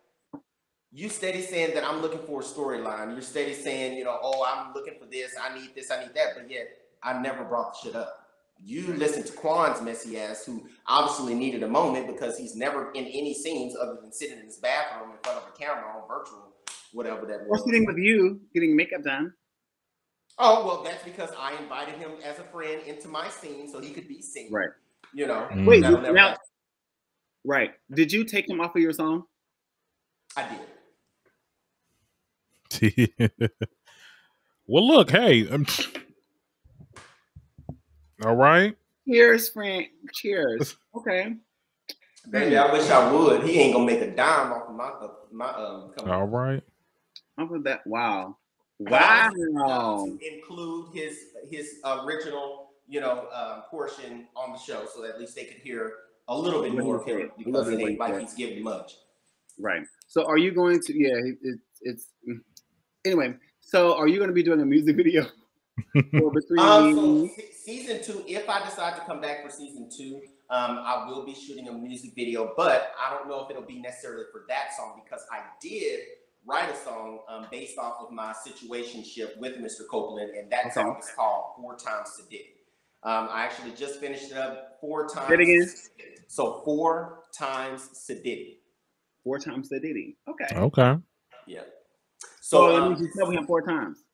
you steady saying that I'm looking for a storyline. You're steady saying, I'm looking for this, I need that, but yet I never brought the shit up. You listened to Quan's messy ass, who obviously needed a moment because he's never in any scenes other than sitting in his bathroom in front of a camera on virtual, whatever that was. Or sitting with you, getting makeup done. Oh, well, that's because I invited him as a friend into my scene so he could be seen. Right. Wait, now, right. Did you take him off of your song? I did. Well, look, hey. All right. Cheers, Frank. Cheers. Okay. Baby, I wish I would. He ain't gonna make a dime off of my All right. Off of that. Wow. To include his original, portion on the show, so that at least they could hear a little bit more of him, because it ain't like he's giving much. Right. So are you going to? Yeah. It's anyway. So are you going to be doing a music video for Between? So season 2, if I decide to come back for season 2, I will be shooting a music video, but I don't know if it'll be necessarily for that song, because I did write a song based off of my situationship with Mr. Copeland, and that song is called 4 Times Today. I actually just finished it up 4 times. Say it again. So 4 times Sadiddy. 4 times Sadiddy. Okay. Okay. Yeah. So that means you tell him 4 times.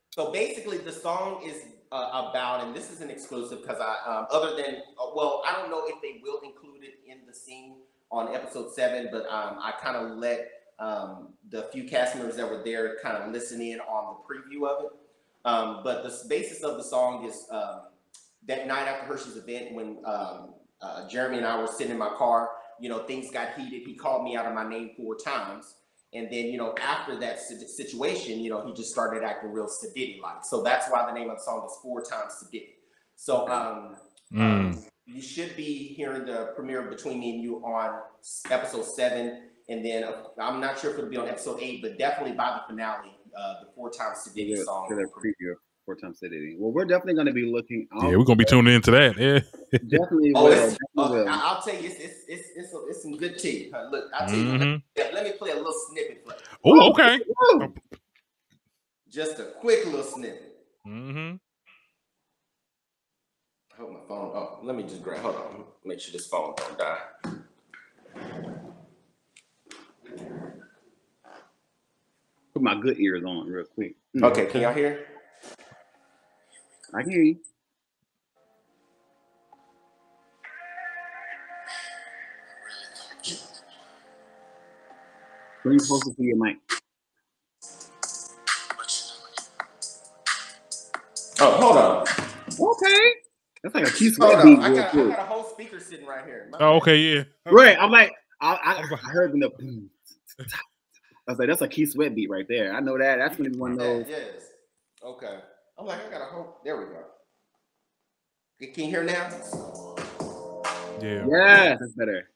So basically, the song is about, and this is an exclusive because I, other than, I don't know if they will include it in the scene on episode 7, but I kind of let the few cast members that were there kind of listen in on the preview of it. But the basis of the song is that night after Hershey's event, when Jeremy and I were sitting in my car, things got heated. He called me out of my name 4 times. And then, you know, after that situation, you know, he just started acting real Sadiddy-like. So that's why the name of the song is 4 Times Sadiddy. So you should be hearing the premiere of Between Me and You on episode 7. And then I'm not sure if it'll be on episode 8, but definitely by the finale, the 4 Times Sadiddy song. For the preview of 4 Times Sadiddy. Well, we're definitely going to be looking out. Yeah, we're going to be tuning into that. Yeah. Definitely will. I'll tell you, it's some good tea. Look, I'll tell you, let me play a little snippet for you. Oh, okay. Just a quick little snippet. Mm-hmm. I hope my phone. Oh, let me just grab. Hold on. Make sure this phone don't die. Put my good ears on real quick. Okay, can y'all hear? I can hear you. Bring closer to your mic. Oh, hold on. Okay. That's like a key Hold sweat on. beat. I got a whole speaker sitting right here. Oh, okay, yeah. Right. I'm like, I heard the boom. I was like, that's a key sweat beat right there. I know that. That's when it's one of those. Yes. Okay. I'm like, I got a whole. There we go. Can you hear now? Yeah. Yeah, that's better.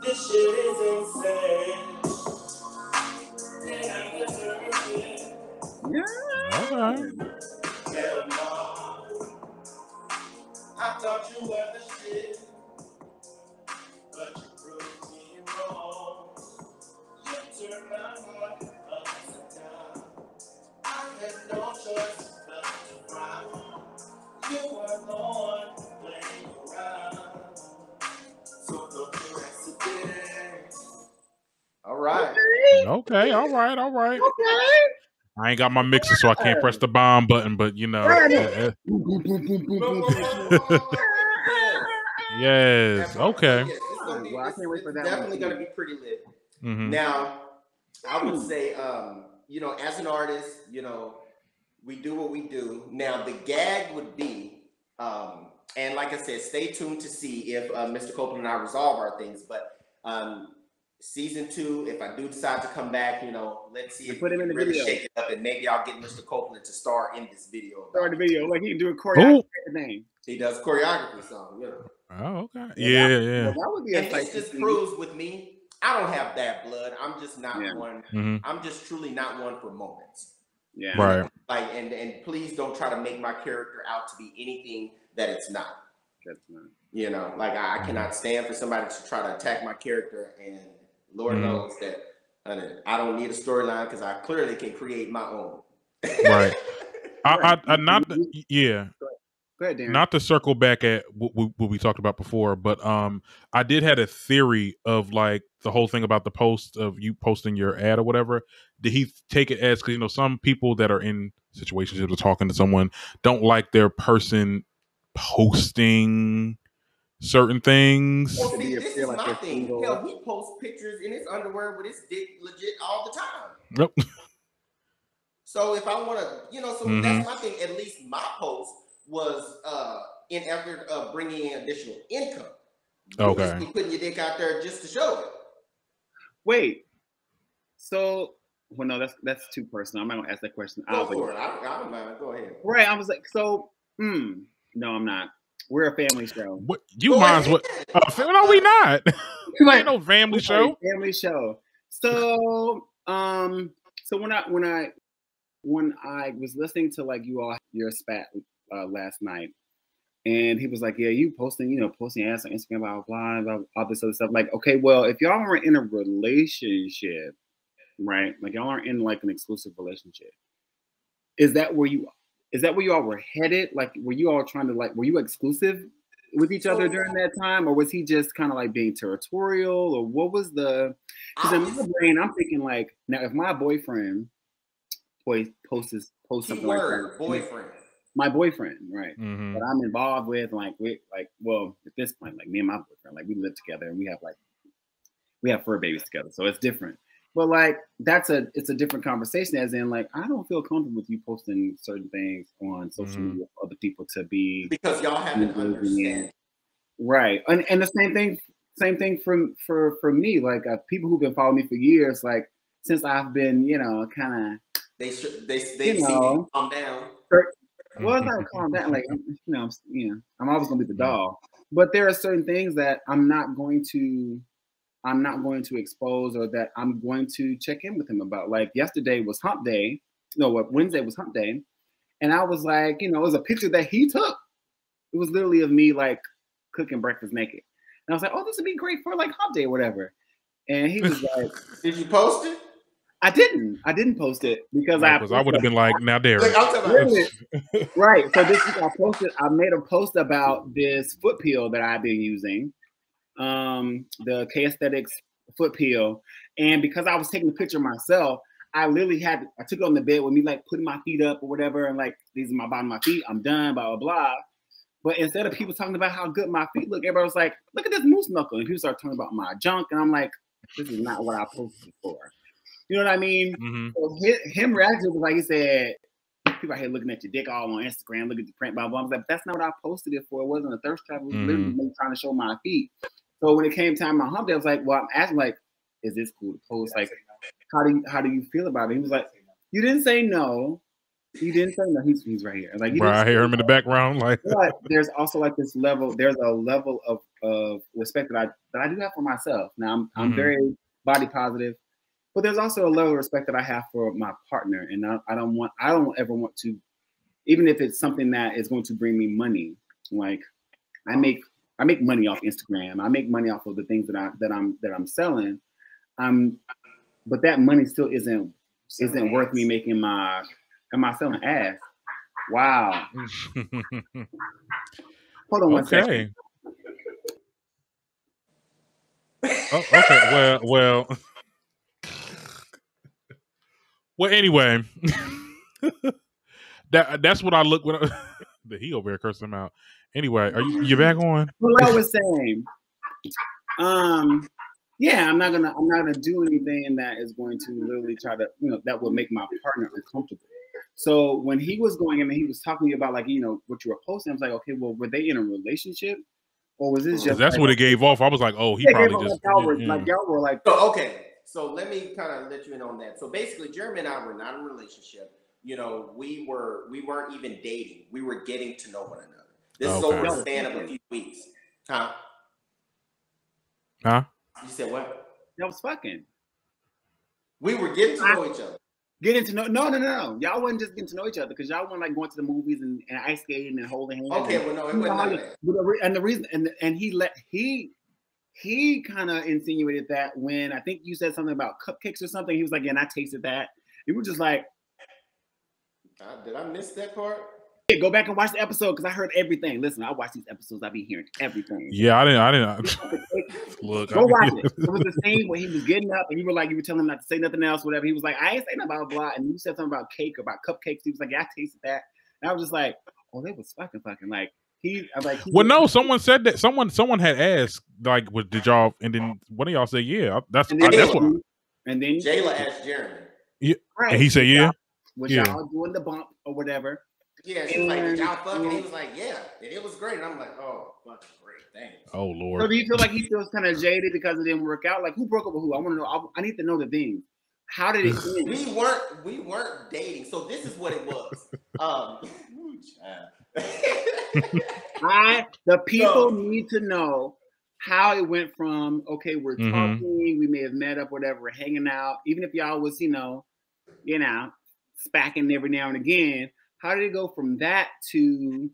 This shit is insane. Hell no. I thought you were the shit, but you proved me wrong. You turned my heart upside down. I had no choice but to cry. You were the one playing around. So don't do accident. All right. Okay, all right. Okay. I ain't got my mixer, so I can't press the bomb button, but you know. Yes, okay. Yes, well, I can't wait for that. Definitely going to be pretty lit. Mm-hmm. Now, I would say, you know, as an artist, you know, we do what we do. Now, the gag would be, and like I said, stay tuned to see if Mr. Copeland and I resolve our things. But season 2, if I do decide to come back, you know, let's see if put him in the really video. shake it up, and maybe I'll get Mr. Copeland to star in this video. Start the video like he can do a choreography. He does choreography song, you know. Oh, okay. Yeah. Well, that would be and this just proves with me, I don't have that blood. I'm just not one. Mm-hmm. I'm just truly not one for moments. Yeah. Right. Like, and please don't try to make my character out to be anything that it's not. That's not. You know, like I cannot stand for somebody to try to attack my character, and Lord knows that I don't need a storyline because I clearly can create my own. Right. I not yeah. Go ahead, Darren. Not to circle back at what we talked about before, but I did had a theory of like the whole thing about the post of you posting your ad or whatever. Did he take it as, because you know some people that are in situationships or talking to someone don't like their person posting certain things. Well, see, this is my thing. Hell, he posts pictures in his underwear with his dick legit all the time. Yep. So if I want to, you know, so that's my thing. At least my post was in effort of bringing in additional income. Okay. You just be putting your dick out there just to show it. Wait. So, well, no, that's too personal. I'm not gonna ask that question. Go for it. I don't mind. Go ahead. Right. I was like, so, no, I'm not. We're a family show. What you might as well? No, we not. Ain't no family show. Family show. So, so when I was listening to like your spat last night, and he was like, yeah, you posting ass on Instagram, blah blah blah, all this other stuff. Like, okay, well, if y'all aren't in a relationship, right? Like y'all aren't in like an exclusive relationship. Is that where you all were headed? Like, were you all trying to were you exclusive with each other during that time, or was he just kind of like being territorial, or what was the? Because in my brain, I'm thinking like, now if my boyfriend posts something like that, boyfriend, my boyfriend, right, Mm-hmm. that I'm involved with, like well, at this point, like me and my boyfriend, like we live together and we have fur babies together, so it's different. But like it's a different conversation, as in like I don't feel comfortable with you posting certain things on social media for other people to be, because y'all have an understanding, right? And the same thing for me. Like people who've been following me for years, like since I've been, kind of they see you calm down. Well, it's not calm down. Like I'm always gonna be the doll, but there are certain things that I'm not going to expose, or that I'm going to check in with him about. Like yesterday was hump day. No, Wednesday was hump day. And I was like, it was a picture that he took. It was literally of me like cooking breakfast naked. And I was like, oh, this would be great for like hump day or whatever. And he was like, did you post it? I didn't post it because I would have been like, now Darren. Right. So this week I made a post about this foot peel that I've been using. The K-Aesthetics foot peel, and because I was taking the picture myself, I took it on the bed with me like putting my feet up or whatever, and like these are my bottom of my feet, I'm done, blah blah blah. But instead of people talking about how good my feet look, everybody was like, look at this moose knuckle, and people start talking about my junk, and I'm like, this is not what I posted for. You know what I mean? Mm-hmm. So him reacting was like, he said, people out here looking at your dick all on Instagram, look at the print, blah blah. I was like, that's not what I posted it for. It wasn't a thirst trap. It was literally me trying to show my feet. So when it came time my hump day, I was like, well, I'm asking like, is this cool to post? Like, how do you feel about it? He was like, you didn't say no. You didn't say no. He's right here. Like, I hear him in the background. Like, but there's also like this level. There's a level of respect that I do have for myself. Now I'm very body positive, but there's also a level of respect that I have for my partner, and I don't ever want to, even if it's something that is going to bring me money. Like I make money off Instagram. I make money off of the things that I'm selling. But that money still isn't worth me making my. Am I selling ass? Wow. Hold on one second. Oh, okay. Well. Well. Anyway, that's what I look when he over here cursing him out. Anyway, you back on? What I was saying. Yeah, I'm not gonna do anything that is going to literally try to, that will make my partner uncomfortable. So when he was going in and he was talking to me about like, what you were posting, I was like, okay, well, were they in a relationship, or was this just? That's like, what it gave off. I was like, oh, he probably just y'all were like. So, okay, so let me kind of let you in on that. So basically, Jeremy and I were not in a relationship. We weren't even dating. We were getting to know one another. This is over a span of a few weeks. Huh? You said what? That was fucking. We were getting to know each other. Getting to know? No. Y'all wasn't just getting to know each other, because y'all weren't like going to the movies and ice skating and holding hands. Okay, well, no, it wasn't like that. And the reason, and he kind of insinuated that when I think you said something about cupcakes or something, he was like, "Yeah, and I tasted that." You were just like, "Did I miss that part?" Yeah, go back and watch the episode, because I heard everything. Listen, I watch these episodes. I be hearing everything. Yeah, I didn't. Look, go watch it. It was the scene where he was getting up, and you were telling him not to say nothing else, whatever. He was like, "I ain't saying nothing about blah," and you said something about cake, about cupcakes. He was like, "Yeah, I tasted that," and I was just like, "Oh, they was fucking like." No, someone said that. Someone had asked, like, "What did y'all?" And then one of y'all said, "Yeah, that's what." And then Jayla asked Jeremy. Yeah, right. And he said, "Yeah." Was y'all doing the bump or whatever? Yeah, she was like, "Did y'all fucking?" He was like, "Yeah," and it was great. And I'm like, "Oh, fucking great, thanks." Oh Lord. So do you feel like he feels kind of jaded because it didn't work out? Like, who broke up with who? I want to know. I need to know the thing. How did it end? We weren't dating. So this is what it was. The people need to know how it went from, okay, we're talking, we may have met up, whatever, we're hanging out, even if y'all was, spacking every now and again. How did it go from that to,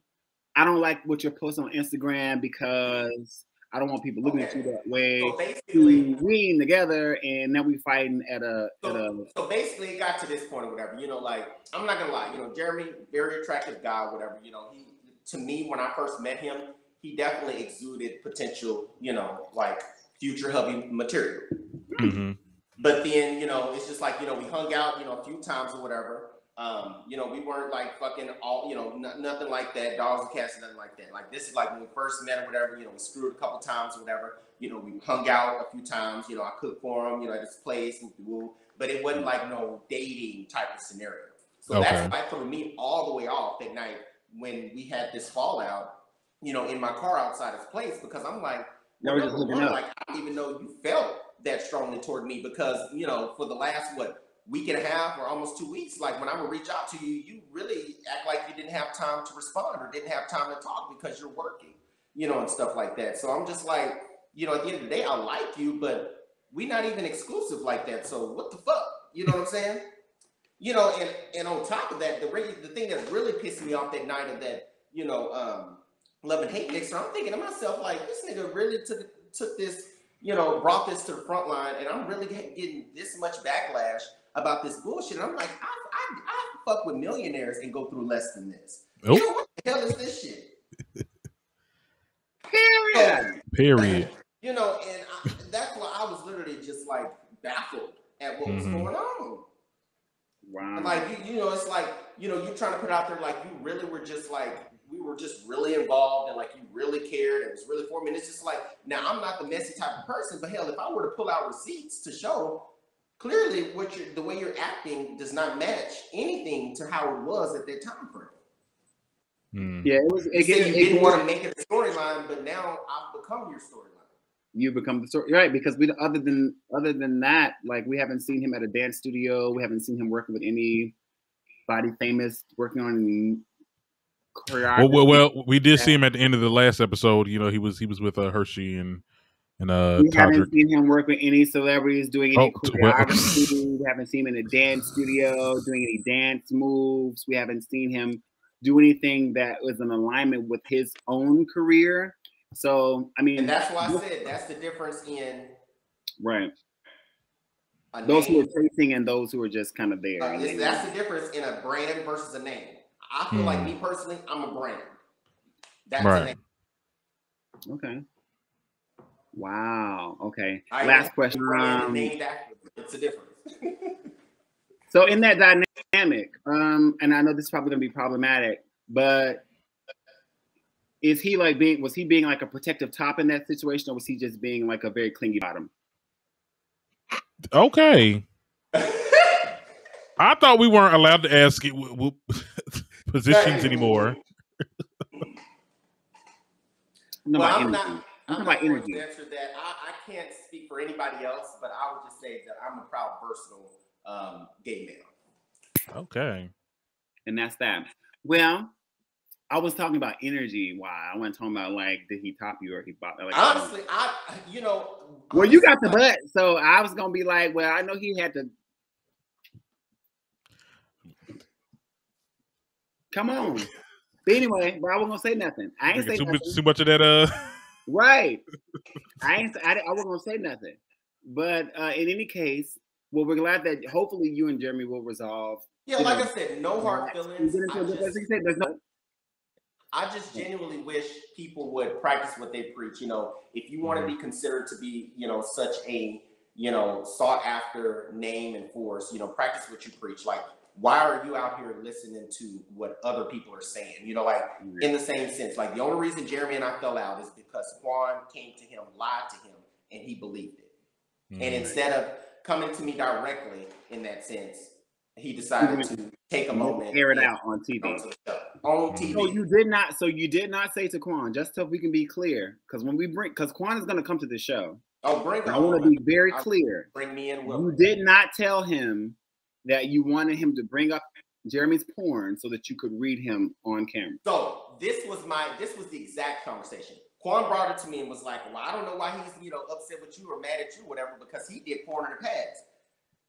I don't like what you're posting on Instagram because I don't want people looking at you that way. So basically, we ain't together, and now we fighting So basically, it got to this point or whatever. Like, I'm not gonna lie. Jeremy, very attractive guy, whatever. To me, when I first met him, he definitely exuded potential, like future hubby material. Mm-hmm. But then, it's just like, we hung out, a few times or whatever. We weren't like fucking all, nothing like that, dogs and cats, nothing like that. Like, this is like when we first met or whatever, we screwed a couple times or whatever. We hung out a few times, I cooked for him, at this place, but it wasn't like no dating type of scenario. So that's why threw me all the way off that night when we had this fallout, in my car outside his place, because I'm like, I didn't even know you felt that strongly toward me, because, for the last, week and a half or almost 2 weeks, like when I would reach out to you, you really act like you didn't have time to respond or didn't have time to talk because you're working, and stuff like that. So I'm just like, at the end of the day, I like you, but we're not even exclusive like that. So what the fuck? You know what I'm saying? And on top of that, the thing that really pissed me off that night of that, love and hate mixer, I'm thinking to myself, like, this nigga really took this, brought this to the front line, and I'm really getting this much backlash about this bullshit. And I'm like, I fuck with millionaires and go through less than this. Nope. What the hell is this shit? Period. And that's why I was literally just like baffled at what was going on. Wow. And like, it's like, you're trying to put out there like you really were just like, we were just really involved and like you really cared and it was really for me. And it's just like, now I'm not the messy type of person, but hell, if I were to pull out receipts to show, clearly the way you're acting does not match anything to how it was at that time frame. Yeah, it was. You didn't want to make it a storyline, but now I've become your storyline. You become the story, right? Because we, other than that, like we haven't seen him at a dance studio. We haven't seen him working with anybody famous, working on choreography. Well, we did see him at the end of the last episode. He was with Hershey and we Todrick. haven't seen him work with any celebrities doing any choreography. We haven't seen him in a dance studio doing any dance moves. We haven't seen him do anything that was in alignment with his own career. So, I mean, and that's why I said that's the difference in those who are chasing and those who are just kind of there. That's the difference in a brand versus a name. I feel like me personally, I'm a brand. That's a name. Okay. Wow. Okay. Last question. It's a difference. So in that dynamic, and I know this is probably going to be problematic, but was he being like a protective top in that situation, or was he just being like a very clingy bottom? Okay. I thought we weren't allowed to ask positions anymore. I'm not going to answer that. I can't speak for anybody else, but I would just say that I'm a proud, versatile gay male. Okay. And that's that. Well, I was talking about energy. Why? I wasn't talking about like, did he top you or he bought? Like, honestly, well, you got the butt, so I was gonna be like, well, I know he had to. Come on. But anyway, but I wasn't gonna say nothing. I ain't say nothing. Too much of that. Right. I wasn't gonna say nothing. But in any case, well, we're glad that hopefully you and Jeremy will resolve. Yeah, like I said, no hard feelings. I just genuinely wish people would practice what they preach. If you want to be considered to be, such a, sought after name and force, practice what you preach. Like, why are you out here listening to what other people are saying? In the same sense, like the only reason Jeremy and I fell out is because Quan came to him, lied to him, and he believed it. And instead of coming to me directly in that sense, he decided to take a moment, air it out on TV. On TV. So you did not say to Quan, just so we can be clear, because Quan is going to come to the show. Oh, bring him. I want to be very clear. Bring me in. You did not tell him that you wanted him to bring up Jeremy's porn so that you could read him on camera. So this was the exact conversation. Quan brought it to me and was like, well, I don't know why he's upset with you or mad at you or whatever, because he did porn in the past.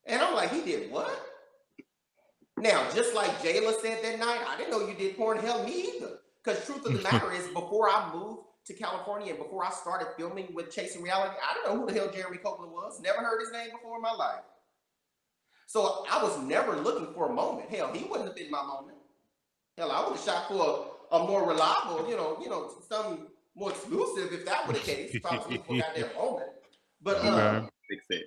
And I'm like, he did what? Now, just like Jayla said that night, I didn't know you did porn. Hell, me either. Because truth of the matter is, before I moved to California and before I started filming with Chasing Reality, I didn't know who the hell Jeremy Copeland was. Never heard his name before in my life. So I was never looking for a moment. Hell, he wouldn't have been my moment. Hell, I would have shot for a more reliable, some more exclusive if that were the case. If I was looking for a goddamn moment. But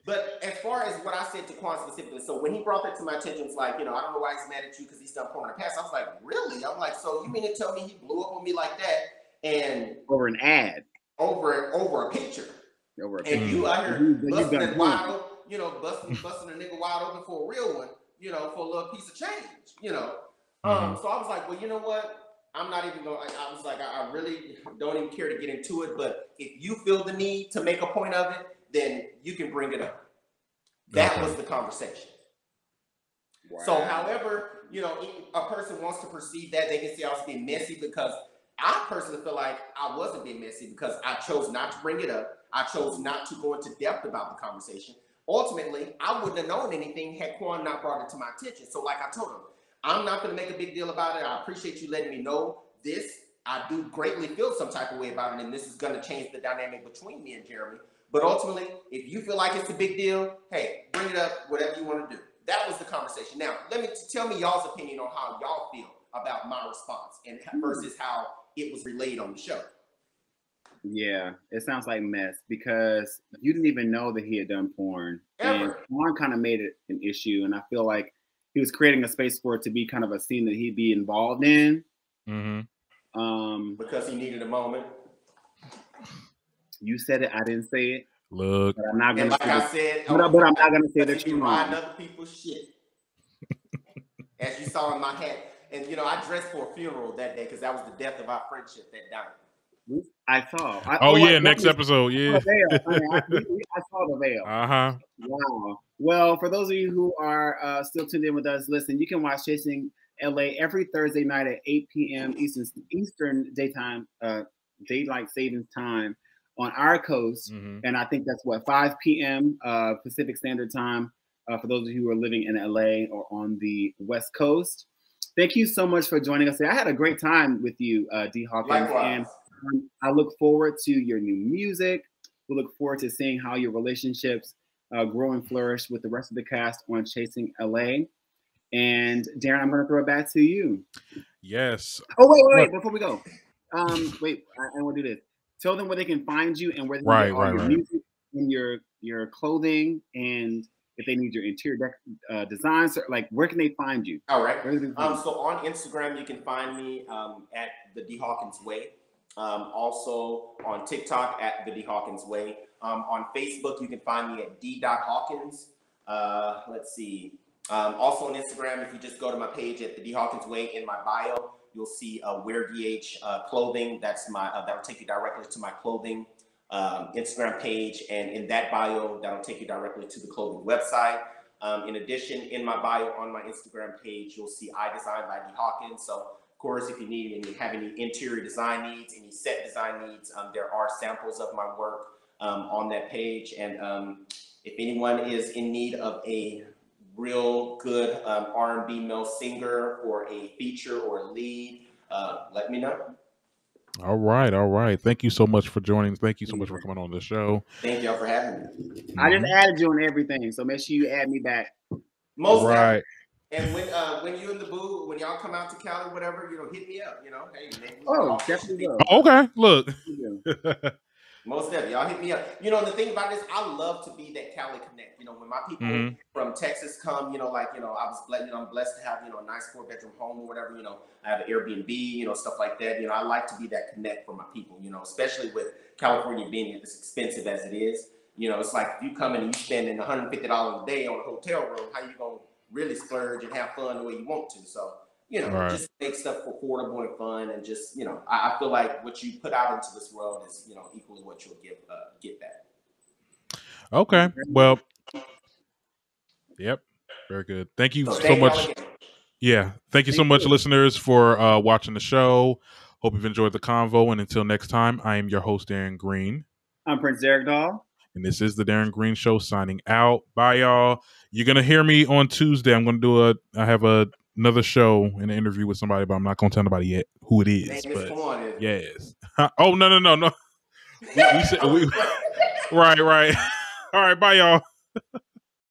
but as far as what I said to Quan specifically, so when he brought that to my attention, it's like, I don't know why he's mad at you because he's done porn in the past. I was like, really? I'm like, so you mean to tell me he blew up on me like that and over an ad, over a picture, and you out here busting it wide open, busting a nigga wide open for a real one, for a little piece of change, So I was like, well, you know what? I'm not even going. I was like, I really don't even care to get into it. But if you feel the need to make a point of it, then you can bring it up. That was the conversation. Wow. So, however, a person wants to perceive that, they can see I was being messy, because I personally feel like I wasn't being messy because I chose not to bring it up. I chose not to go into depth about the conversation. Ultimately, I wouldn't have known anything had Quan not brought it to my attention. So like I told him, I'm not going to make a big deal about it. I appreciate you letting me know this. I do greatly feel some type of way about it, and this is going to change the dynamic between me and Jeremy. But ultimately, if you feel like it's a big deal, hey, bring it up, whatever you want to do. That was the conversation. Now, tell me y'all's opinion on how y'all feel about my response and versus how it was relayed on the show. Yeah, it sounds like mess, because you didn't even know that he had done porn. Ever. And Quan kind of made it an issue, and I feel like he was creating a space for it to be kind of a scene that he'd be involved in. Because he needed a moment. You said it, I didn't say it. Look, but I'm not gonna. Like I said, but I'm not gonna say that you're riding other people's shit, as you saw in my hat. And I dressed for a funeral that day because that was the death of our friendship that died. I saw. Next episode. Yeah, I saw the veil. Wow. Well, for those of you who are still tuned in with us, listen, you can watch Chasing LA every Thursday night at 8 p.m. Eastern daylight savings time on our coast. And I think that's 5 p.m. Pacific Standard Time for those of you who are living in LA or on the West Coast. Thank you so much for joining us today. I had a great time with you, D.Hawkins. Likewise. And I look forward to your new music. We look forward to seeing how your relationships grow and flourish with the rest of the cast on Chasing LA. And Darren, I'm going to throw it back to you. Yes. Oh, wait. Before we go. I want to do this. Tell them where they can find you and where they can get all your music and your clothing, and if they need your interior designs, like where can they find you? All right. So on Instagram, you can find me at the D.Hawkins Way. Also on TikTok at the D.Hawkins Way. On Facebook, you can find me at D.Hawkins. Let's see. Also on Instagram, if you just go to my page at the D.Hawkins Way, in my bio, you'll see Wear DH clothing. That's my that'll take you directly to my clothing Instagram page, and in that bio, that'll take you directly to the clothing website. In addition, in my bio on my Instagram page, you'll see I Design by D.Hawkins. So, of course, if you have any interior design needs, any set design needs, there are samples of my work on that page. And if anyone is in need of a real good R&B male singer or a feature or a lead, let me know. All right. Thank you so much for joining. Thank you so much for coming on the show. Thank y'all for having me. I just added you on everything, so make sure you add me back. Most right. And when you in the booth, when y'all come out to Cali, whatever, hit me up. Hey, man. Definitely will. Okay, look. Most definitely, y'all hit me up. The thing about this, I love to be that Cali connect. When my people from Texas come, I was blessed. I'm blessed to have a nice 4-bedroom home or whatever. I have an Airbnb, stuff like that. I like to be that connect for my people. Especially with California being as expensive as it is. It's like if you come in and you spending $150 a day on a hotel room, how you gonna really splurge and have fun the way you want to? So. Right. Just make stuff affordable and fun, and just I feel like what you put out into this world is equally what you'll get back. Okay, well, yep, very good. Thank you so much. Yeah, thank you so much, listeners, for watching the show. Hope you've enjoyed the convo, and until next time, I am your host, Darren Green. I'm Prince Derek Dahl. And this is the Darren Green Show signing out. Bye, y'all. You're gonna hear me on Tuesday. I'm gonna I have another show, an interview with somebody, but I'm not going to tell nobody yet who it is. But yes. Oh, no. We said, right. All right. Bye, y'all.